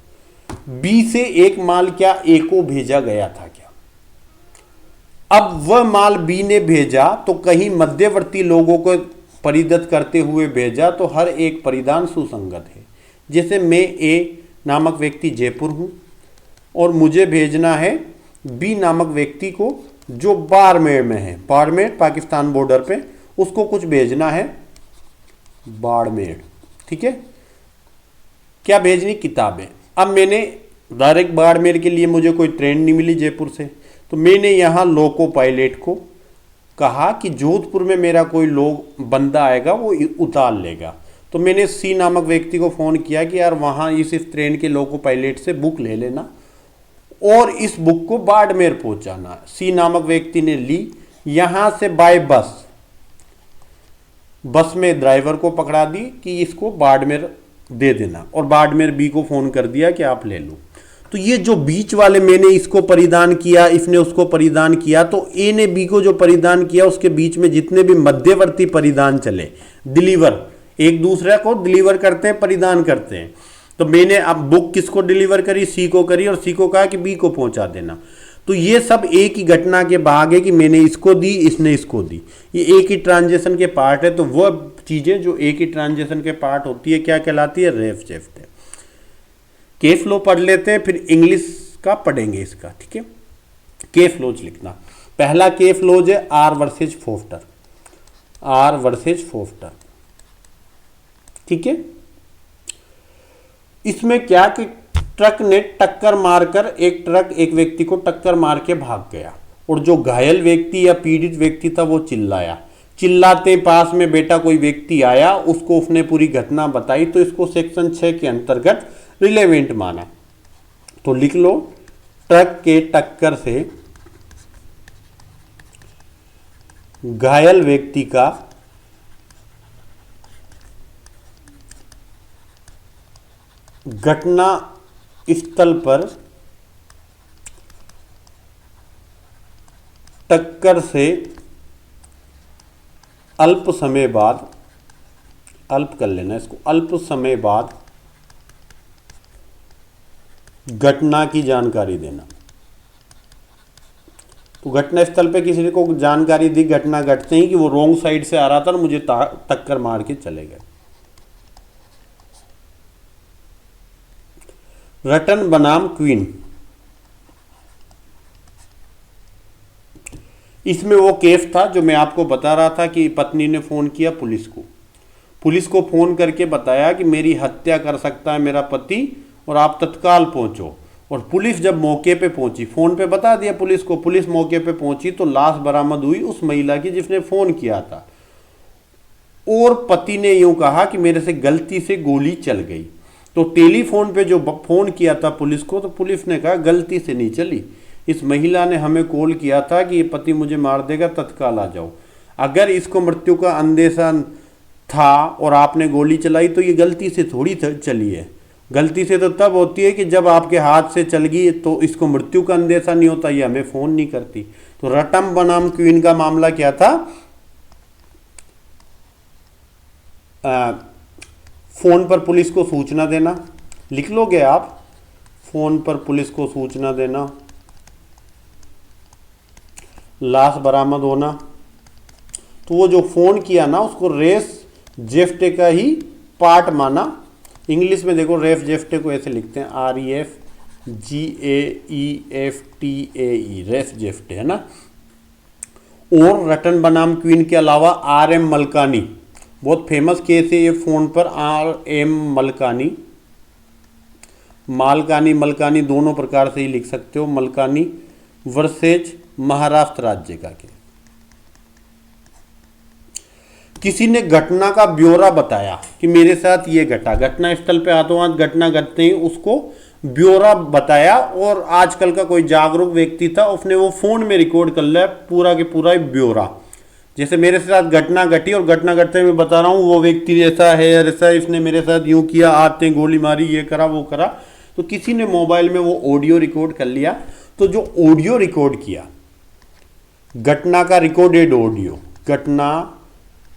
बी से एक माल क्या ए को भेजा गया था क्या? अब वह माल बी ने भेजा तो कहीं मध्यवर्ती लोगों को परिदत करते हुए भेजा, तो हर एक परिधान सुसंगत है। जैसे मैं ए नामक व्यक्ति जयपुर हूं और मुझे भेजना है बी नामक व्यक्ति को जो बाड़मेर में है, बाड़मेर पाकिस्तान बॉर्डर पे, उसको कुछ भेजना है बाड़मेर, ठीक है। क्या भेजनी? किताबें। अब मैंने डायरेक्ट बाड़मेर के लिए मुझे कोई ट्रेन नहीं मिली जयपुर से, तो मैंने यहाँ लोको पायलट को कहा कि जोधपुर में मेरा कोई बंदा आएगा, वो उतार लेगा। तो मैंने सी नामक व्यक्ति को फ़ोन किया कि यार वहाँ इस ट्रेन के लोको पायलट से बुक ले लेना और इस बुक को बाड़मेर पहुँचाना। सी नामक व्यक्ति ने ली, यहाँ से बाय बस में ड्राइवर को पकड़ा दी कि इसको बाड़मेर दे देना, और बाड़मेर बी को फ़ोन कर दिया कि आप ले लो। तो ये जो बीच वाले, मैंने इसको परिधान किया, इसने उसको परिधान किया, तो ए ने बी को जो परिधान किया उसके बीच में जितने भी मध्यवर्ती परिधान चले, डिलीवर, एक दूसरे को डिलीवर करते हैं, परिधान करते हैं। तो मैंने अब बुक किसको डिलीवर करी? सी को करी, और सी को कहा कि बी को पहुंचा देना। तो ये सब एक ही घटना के भाग है कि मैंने इसको दी, इसने इसको दी, ये एक ही ट्रांजेक्शन के पार्ट है। तो वह चीज़ें जो एक ही ट्रांजेक्शन के पार्ट होती है क्या कहलाती है? रेफ जेफ्ट है। केस फ्लो पढ़ लेते हैं, फिर इंग्लिश का पढ़ेंगे इसका, ठीक है। केस फ्लोज लिखना। पहला केस फ्लोज है R versus Foster, R versus Foster, ठीक है। इसमें क्या कि ट्रक ने टक्कर मारकर, एक ट्रक एक व्यक्ति को टक्कर मार के भाग गया, और जो घायल व्यक्ति या पीड़ित व्यक्ति था वो चिल्लाया। चिल्लाते पास में बेटा कोई व्यक्ति आया, उसको उसने पूरी घटना बताई, तो इसको सेक्शन 6 के अंतर्गत रिलेवेंट माना। तो लिख लो, ट्रक के टक्कर से घायल व्यक्ति का घटना स्थल पर टक्कर से अल्प समय बाद, अल्प कर लेना इसको, अल्प समय बाद घटना की जानकारी देना। तो घटना स्थल पे किसी को जानकारी दी घटना घटते ही कि वो रोंग साइड से आ रहा था और मुझे टक्कर मार के चले गए। रटन बनाम क्वीन, इसमें वो केस था जो मैं आपको बता रहा था कि पत्नी ने फोन किया पुलिस को फोन करके बताया कि मेरी हत्या कर सकता है मेरा पति और आप तत्काल पहुंचो। और पुलिस जब मौके पे पहुंची, फोन पे बता दिया पुलिस को, पुलिस मौके पे पहुंची तो लाश बरामद हुई उस महिला की जिसने फोन किया था, और पति ने यूं कहा कि मेरे से गलती से गोली चल गई। तो टेलीफोन पे जो फोन किया था पुलिस को, तो पुलिस ने कहा गलती से नहीं चली, इस महिला ने हमें कॉल किया था कि ये पति मुझे मार देगा, तत्काल आ जाओ। अगर इसको मृत्यु का अंदेशा था और आपने गोली चलाई तो ये गलती से थोड़ी चली है। गलती से तो तब होती है कि जब आपके हाथ से चल गई, तो इसको मृत्यु का अंदेशा नहीं होता, ये हमें फोन नहीं करती। तो रटम बनाम क्वीन का मामला क्या था? फोन पर पुलिस को सूचना देना, लिख लोगे आप, फोन पर पुलिस को सूचना देना, लाश बरामद होना। तो वो जो फोन किया ना उसको रेस जेफ्टे का ही पार्ट माना। इंग्लिश में देखो रेफ जेफ्टे को ऐसे लिखते हैं, REFGAEFTAE, रेफ जेफ्टे है ना। और रटन बनाम क्वीन के अलावा RM मलकानी, बहुत फेमस केस है ये फोन पर, RM मलकानी, मालकानी मलकानी दोनों प्रकार से ही लिख सकते हो, मलकानी वर्सेज महाराष्ट्र राज्य का केस। किसी ने घटना का ब्यौरा बताया कि मेरे साथ ये घटा, घटना स्थल पे आत्महत्या घटना घटते ही उसको ब्यौरा बताया, और आजकल का कोई जागरूक व्यक्ति था, उसने वो फोन में रिकॉर्ड कर लिया पूरा के पूरा ब्यौरा। जैसे मेरे साथ घटना घटी और घटना घटते मैं बता रहा हूँ वो व्यक्ति ऐसा है ऐसा, इसने मेरे साथ यूं किया, आते गोली मारी, ये करा वो करा। तो किसी ने मोबाइल में वो ऑडियो रिकॉर्ड कर लिया। तो जो ऑडियो रिकॉर्ड किया, घटना का रिकॉर्डेड ऑडियो, घटना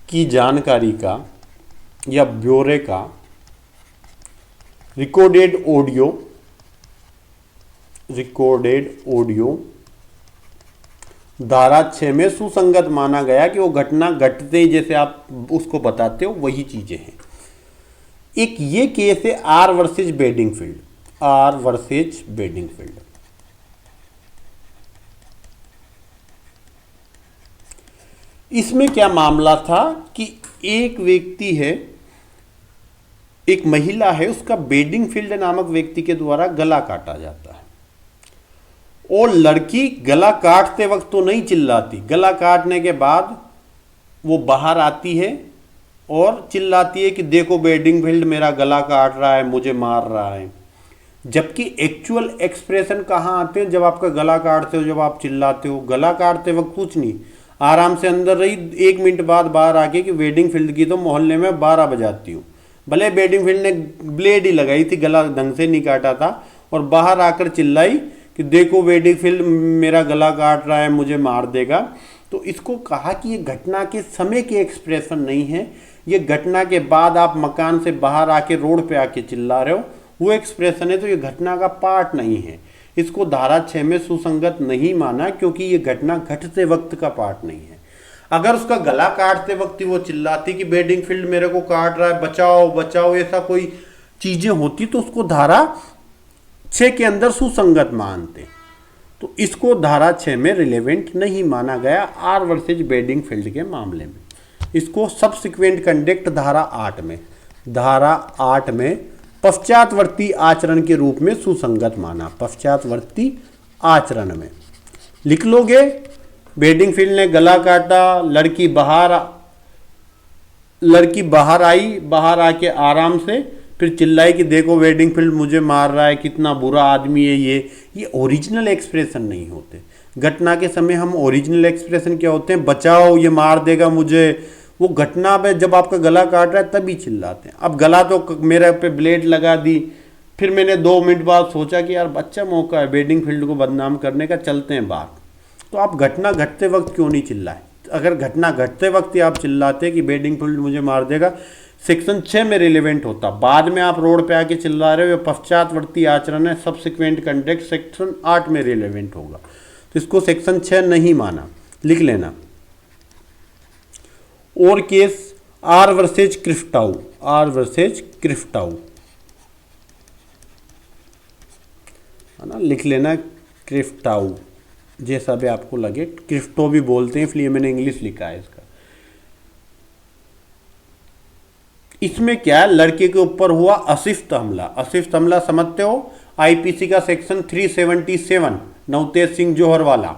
की जानकारी का या ब्यौरे का रिकॉर्डेड ऑडियो धारा 6 में सुसंगत माना गया कि वो घटना घटते ही जैसे आप उसको बताते हो वही चीजें हैं। एक ये केस है आर वर्सेज बेडिंगफील्ड, आर वर्सेज बेडिंगफील्ड। इसमें क्या मामला था कि एक व्यक्ति है, एक महिला है, उसका बेडिंगफील्ड नामक व्यक्ति के द्वारा गला काटा जाता है, और लड़की गला काटते वक्त तो नहीं चिल्लाती, गला काटने के बाद वो बाहर आती है और चिल्लाती है कि देखो बेडिंगफील्ड मेरा गला काट रहा है, मुझे मार रहा है। जबकि एक्चुअल एक्सप्रेशन कहाँ आते हैं? जब आपका गला काटते हो, जब आप चिल्लाते हो। गला काटते वक्त कुछ नहीं, आराम से अंदर रही, 1 मिनट बाद बाहर आके कि बेडिंगफील्ड की तो मोहल्ले में 12 बजाती हूँ। भले बेडिंगफील्ड ने ब्लेड ही लगाई थी, गला ढंग से नहीं काटा था, और बाहर आकर चिल्लाई कि देखो बेडिंगफील्ड मेरा गला काट रहा है, मुझे मार देगा। तो इसको कहा कि ये घटना के समय के एक्सप्रेशन नहीं है, ये घटना के बाद आप मकान से बाहर आके रोड पे आके चिल्ला रहे हो वो एक्सप्रेशन है। तो ये घटना का पार्ट नहीं है, इसको धारा 6 में सुसंगत नहीं माना, क्योंकि ये घटना घटते वक्त का पार्ट नहीं है। अगर उसका गला काटते वक्त ही वो चिल्लाती कि बेडिंगफील्ड मेरे को काट रहा है, बचाओ बचाओ, ऐसा कोई चीजें होती तो उसको धारा 6 के अंदर सुसंगत मानते। तो इसको धारा 6 में रिलेवेंट नहीं माना गया आर वर्सेज बेडिंगफील्ड के मामले में। इसको सबसिक्वेंट कंडक्ट धारा 8 में पश्चातवर्ती आचरण के रूप में सुसंगत माना। पश्चातवर्ती आचरण में लिख लोगे, बेडिंगफील्ड ने गला काटा, लड़की बाहर आई, बाहर आके आराम से फिर चिल्लाई कि देखो बेडिंगफील्ड मुझे मार रहा है, कितना बुरा आदमी है ये ओरिजिनल एक्सप्रेशन नहीं होते। घटना के समय हम ओरिजिनल एक्सप्रेशन क्या होते हैं? बचाओ, ये मार देगा मुझे। वो घटना पे जब आपका गला काट रहा है तभी चिल्लाते हैं। अब गला तो मेरे पे ब्लेड लगा दी, फिर मैंने 2 मिनट बाद सोचा कि यार अच्छा मौका है बेडिंगफील्ड को बदनाम करने का, चलते हैं बाहर। तो आप घटना घटते वक्त क्यों नहीं चिल्लाए? अगर घटना घटते वक्त ही आप चिल्लाते कि बेडिंगफील्ड मुझे मार देगा, सेक्शन 6 में रिलेवेंट होता। बाद में आप रोड पे आके चिल्ला रहे हो, ये पश्चातवर्ती आचरण है, सबसिक्वेंट कंडक्ट सेक्शन 8 में रिलेवेंट होगा। तो इसको सेक्शन 6 नहीं माना, लिख लेना। और केस आर वर्सेज क्रिफ्टाउ, आर वर्सेज क्रिफ्टाउ है ना, लिख लेना क्रिफ्टाउ, जैसा भी आपको लगे। क्रिफ्टो भी बोलते हैं, इसलिए मैंने इंग्लिश लिखा है इसका। इसमें क्या है? लड़के के ऊपर हुआ अशिष्ट हमला। अशिष्ट हमला समझते हो? आईपीसी का सेक्शन 377, नवतेज सिंह जौहर वाला।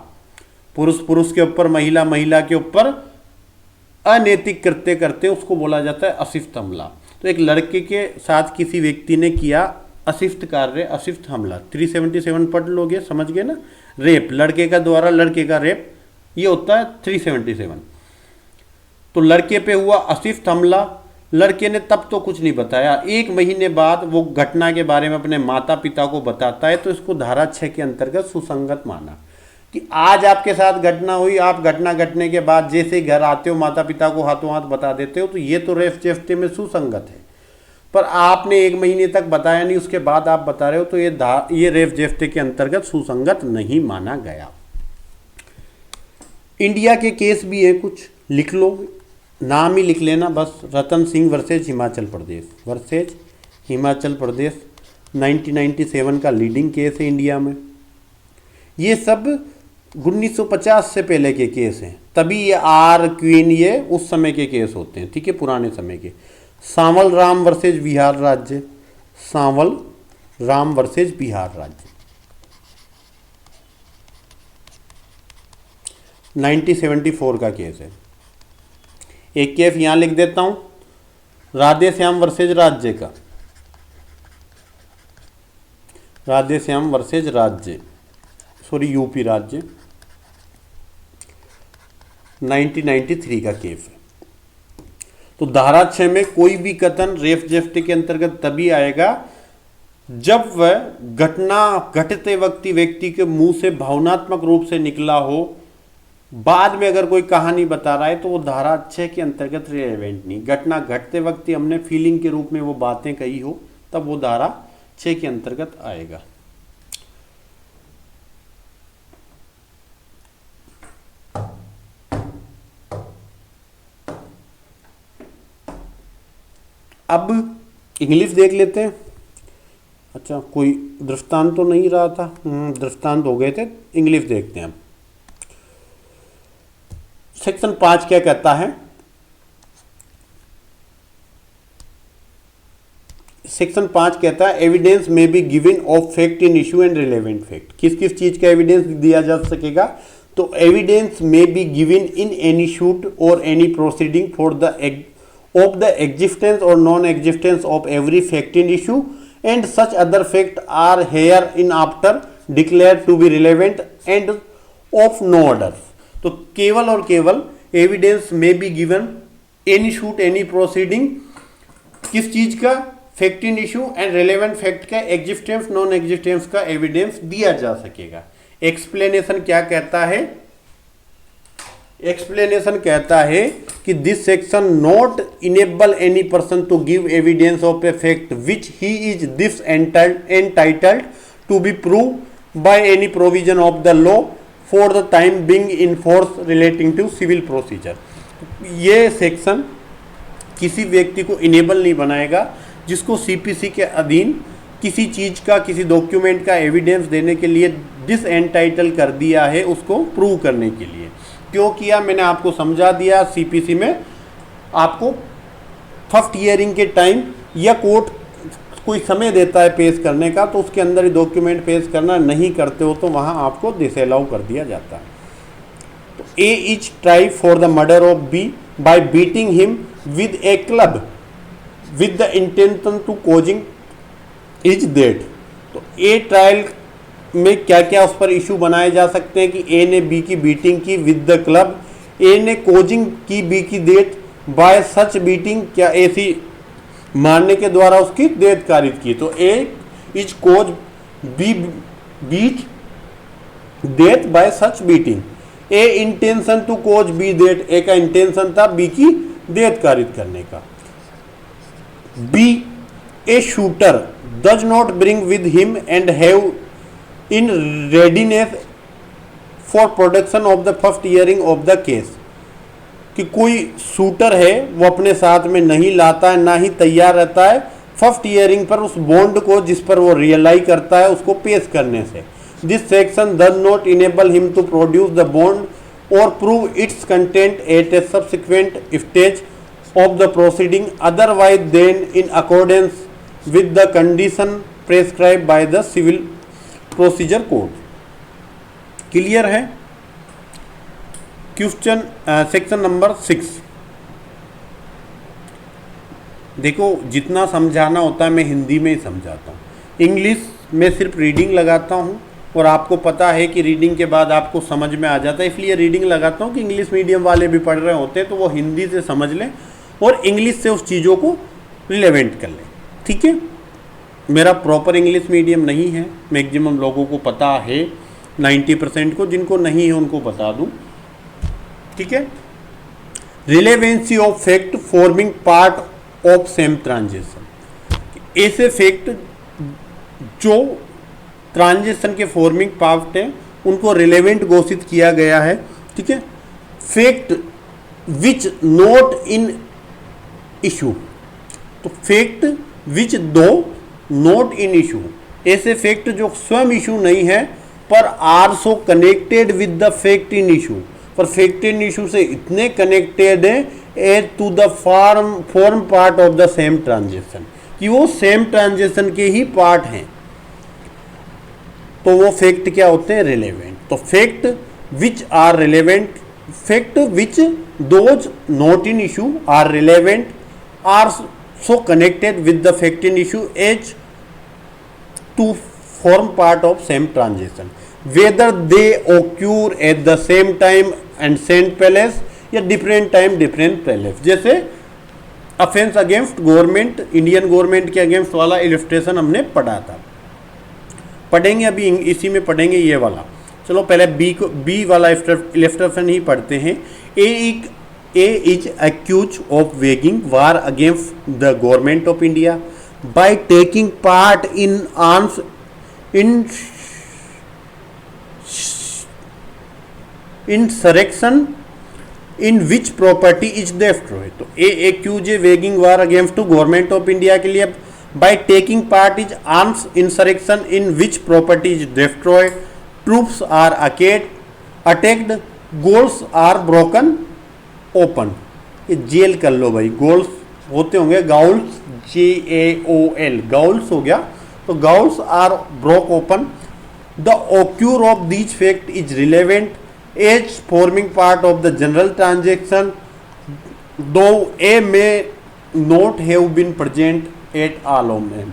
पुरुष के ऊपर, महिला के ऊपर अनैतिक कृत्य करते हैं, उसको बोला जाता है अशिष्ट हमला। तो एक लड़के के साथ किसी व्यक्ति ने किया अशिष्ट कार्य, अशिष्ट हमला, 377 पढ़ लोगे, समझ गए ना? रेप, लड़के का द्वारा लड़के का रेप, ये होता है 377। तो लड़के पे हुआ अशिष्ट हमला, लड़के ने तब तो कुछ नहीं बताया, 1 महीने बाद वो घटना के बारे में अपने माता पिता को बताता है। तो इसको धारा 6 के अंतर्गत सुसंगत माना कि आज आपके साथ घटना हुई, आप घटना घटने के बाद जैसे घर आते हो माता पिता को हाथों हाथ बता देते हो, तो ये तो रेप जेफ्टे में सुसंगत है। पर आपने 1 महीने तक बताया नहीं, उसके बाद आप बता रहे हो, तो ये रेप जेफ्टे के अंतर्गत सुसंगत नहीं माना गया। इंडिया के केस भी है कुछ, लिख लो, नाम ही लिख लेना बस। रतन सिंह वर्सेज हिमाचल प्रदेश, वर्सेज हिमाचल प्रदेश 1997 का लीडिंग केस है इंडिया में। ये सब 1950 से पहले के केस हैं, तभी ये आर क्वीन ये उस समय के केस होते हैं, ठीक है, पुराने समय के। सांवल राम वर्सेज बिहार राज्य, सांवल राम वर्सेज बिहार राज्य। 1974 का केस है। एक केस यहाँ लिख देता हूँ, राधे श्याम वर्सेज राज्य का, राधे श्याम वर्सेज राज्य, सॉरी यूपी राज्य, 1993 का केस है। तो धारा 6 में कोई भी कथन रेप जेफ्टे के अंतर्गत तभी आएगा जब वह घटना घटते वक्त व्यक्ति के मुंह से भावनात्मक रूप से निकला हो। बाद में अगर कोई कहानी बता रहा है तो वो धारा 6 के अंतर्गत रिलेवेंट नहीं। घटना घटते वक्त ही हमने फीलिंग के रूप में वो बातें कही हो तब वो धारा 6 के अंतर्गत आएगा। अब इंग्लिश देख लेते हैं। अच्छा, कोई दृष्टांत तो नहीं रहा था, दृष्टांत हो गए थे, इंग्लिश देखते हैं। सेक्शन 5 क्या कहता है? सेक्शन 5 कहता है एविडेंस में be given of fact in issue and relevant fact. किस किस चीज का एविडेंस दिया जा सकेगा? तो एविडेंस में be given in any suit और any proceeding for the of the existence or non-existence of every fact in issue and such other fact are hereinafter declared to be relevant and of no others। तो केवल और केवल एविडेंस में be given any shoot any proceeding, किस चीज का? Fact in issue and relevant fact का एग्जिस्टेंस नॉन एग्जिस्टेंस का एविडेंस दिया जा सकेगा। एक्सप्लेनेशन क्या कहता है? एक्सप्लेनेशन कहता है कि this section not enable any person to give evidence of a fact which he is this entitled to be prove by any provision of the law for the time being in force relating to civil procedure. ये सेक्शन किसी व्यक्ति को इनेबल नहीं बनाएगा जिसको सीपीसी के अधीन किसी चीज का, किसी डॉक्यूमेंट का एविडेंस देने के लिए डिस एंटाइटल कर दिया है, उसको प्रूव करने के लिए। क्यों किया मैंने आपको समझा दिया। सीपीसी में आपको फर्स्ट हियरिंग के टाइम या कोर्ट कोई समय देता है पेश करने का, तो उसके अंदर ही डॉक्यूमेंट पेश करना, नहीं करते हो तो वहां आपको डिसअलाउ कर दिया जाता है। तो A is tried for the murder of B by beating him with a club with the intention to causing his death. तो ए ट्रायल में क्या क्या उस पर इशू बनाए जा सकते हैं कि ए ने बी की बीटिंग की विद द क्लब, ए ने कोजिंग की बी की डेथ बाय सच बीटिंग, क्या ऐसी मारने के द्वारा उसकी डेथ कारित की। तो A is cause B beat death by such beating. A intention to cause B death, A का इंटेंशन था बी की डेथ कारित करने का। B A shooter does not bring with him and have in readiness for production of the first hearing of the case। कि कोई शूटर है वो अपने साथ में नहीं लाता है, ना ही तैयार रहता है फर्स्ट हियरिंग पर उस बॉन्ड को जिस पर वो रियलाई करता है उसको पेश करने से। This section does not enable him to produce the bond और prove its content at a subsequent stage of the proceeding otherwise than in accordance with the condition prescribe by the civil procedure code. Clear है? Question section number 6। देखो, जितना समझाना होता है मैं हिंदी में ही समझाता हूँ। इंग्लिश में सिर्फ रीडिंग लगाता हूँ और आपको पता है कि रीडिंग के बाद आपको समझ में आ जाता है, इसलिए रीडिंग लगाता हूँ कि इंग्लिश मीडियम वाले भी पढ़ रहे होते हैं तो वो हिंदी से समझ लें और इंग्लिश से उस चीज़ों को रिलेवेंट कर लें। ठीक है? मेरा प्रॉपर इंग्लिश मीडियम नहीं है, मैक्सिमम लोगों को पता है, 90% को, जिनको नहीं है उनको बता दूं। ठीक है? Relevancy of fact forming part of same transaction. ऐसे फैक्ट जो ट्रांजेक्शन के फॉर्मिंग पार्ट हैं उनको रिलेवेंट घोषित किया गया है। ठीक है? Fact which not in issue, तो fact which do not in issue, ऐसे फैक्ट जो स्वयं इशू नहीं है पर are so connected with the fact in issue, पर फैक्ट इन इशू से इतने कनेक्टेड है as to the form part of the same transaction, कि वो सेम ट्रांजेक्शन के ही पार्ट हैं, तो वो फैक्ट क्या होते हैं? रिलेवेंट। तो fact which are relevant fact which those not in issue are relevant are so connected with the fact in issue as to form part of same transaction, whether they occur at the same time and same place या डिफरेंट टाइम डिफरेंट प्लेस। जैसे offence against government, Indian government के अगेंस्ट वाला इलस्ट्रेशन हमने पढ़ा था, पढ़ेंगे अभी इसी में पढ़ेंगे ये वाला। चलो पहले बी वाला इलस्ट्रेशन ही पढ़ते हैं। A is accuse of waging war against the government of India by taking part in arms insurrection in which property is destroy. तो A accuse A waging war against to government of India के लिए by taking part is arms insurrection in which property is destroy, troops are attacked, gaols are broken open. ये जेल कर लो भाई, गोल्स होते होंगे गाउल्स, GAOL गाउल्स हो गया, तो gaols are broke open. The occur of these fact is relevant as forming part of the general transaction though A may not have been present at all of them.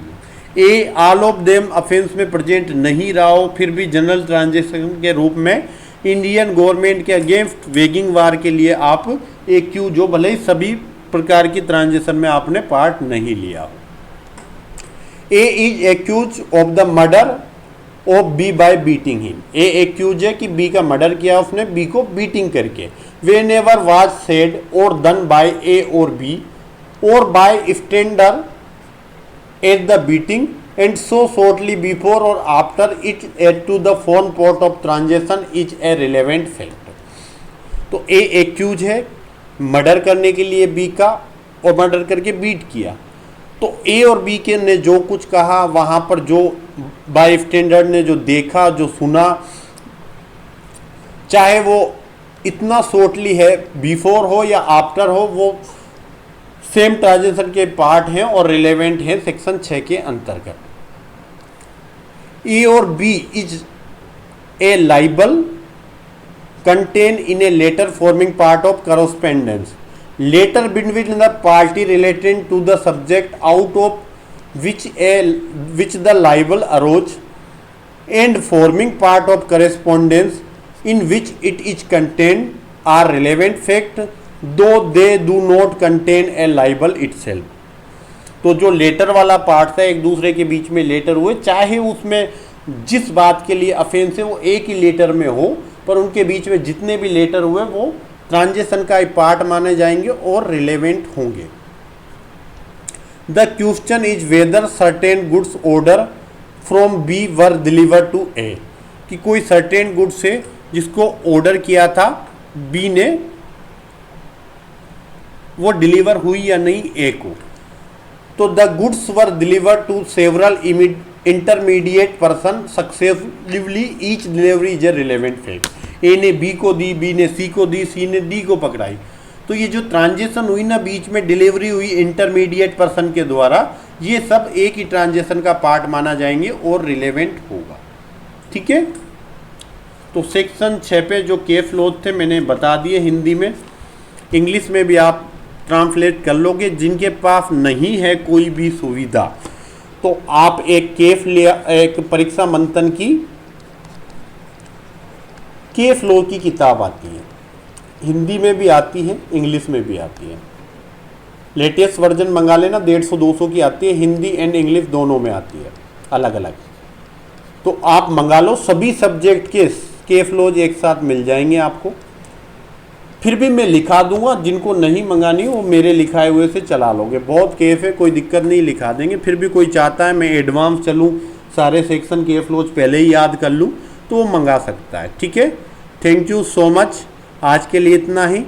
A all of them offence में प्रेजेंट नहीं रहा हो, फिर भी जनरल ट्रांजेक्शन के रूप में इंडियन गवर्नमेंट के अगेंस्ट वेगिंग वार के लिए आप ए क्यू, जो भले ही सभी प्रकार की ट्रांजेक्शन में आपने पार्ट नहीं लिया हो। A is accuse of the murder of B by beating him. A accuse है कि बी का मर्डर किया उसने बी को बीटिंग करके। वेन एवर वाज सेड और डन बाय ए और बी और bystander at the beating and so shortly before or after it add to the form part of transaction is a relevant fact। तो ए एक्यूज है मर्डर करने के लिए बी का और मर्डर करके बीट किया, तो ए और बी के ने जो कुछ कहा वहाँ पर जो बाय स्टैंडर्ड ने जो देखा जो सुना, चाहे वो इतना शॉर्टली है बिफोर हो या आफ्टर हो, वो सेम ट्रांजेक्शन के पार्ट हैं और रिलेवेंट हैं सेक्शन 6 के अंतर्गत। ए और B is a libel contain in a letter forming part of correspondence letter between the party related to the subject out of which the libel arose and forming part of correspondence in which it is contain are relevant fact though they do not contain a libel itself. तो जो लेटर वाला पार्ट है, एक दूसरे के बीच में लेटर हुए, चाहे उसमें जिस बात के लिए अफेंस है वो एक ही लेटर में हो, पर उनके बीच में जितने भी लेटर हुए वो ट्रांजेक्शन का एक पार्ट माने जाएंगे और रिलेवेंट होंगे। The question is whether certain goods order from B were deliver to A, कि कोई सर्टेन गुड्स है जिसको ऑर्डर किया था बी ने, वो डिलीवर हुई या नहीं ए को। तो the goods were deliver to several intermediate person successively, each delivery is a relevant fact. A ने बी को दी, बी ने सी को दी, सी ने डी को पकड़ाई, तो ये जो ट्रांजेक्शन हुई ना, बीच में डिलीवरी हुई इंटरमीडिएट पर्सन के द्वारा, ये सब एक ही ट्रांजेक्शन का पार्ट माना जाएंगे और रिलेवेंट होगा। ठीक है, तो सेक्शन 6 पे जो केस लॉज थे मैंने बता दिए हिंदी में, इंग्लिश में भी आप ट्रांसलेट कर लोगे। जिनके पास नहीं है कोई भी सुविधा, तो आप एक परीक्षा मंथन की केस लॉ की किताब आती है, हिंदी में भी आती है, इंग्लिश में भी आती है। लेटेस्ट वर्जन मंगा लेना, 150-200 की आती है, हिंदी एंड इंग्लिश दोनों में आती है अलग अलग। तो आप मंगा लो, सभी सब्जेक्ट के केस लॉज एक साथ मिल जाएंगे आपको। फिर भी मैं लिखा दूंगा, जिनको नहीं मंगानी वो मेरे लिखाए हुए से चला लोगे। बहुत केस है, कोई दिक्कत नहीं, लिखा देंगे। फिर भी कोई चाहता है मैं एडवांस चलूँ, सारे सेक्शन केस लॉज पहले ही याद कर लूँ, तो वो मंगा सकता है। ठीक है, थैंक यू सो मच, आज के लिए इतना ही।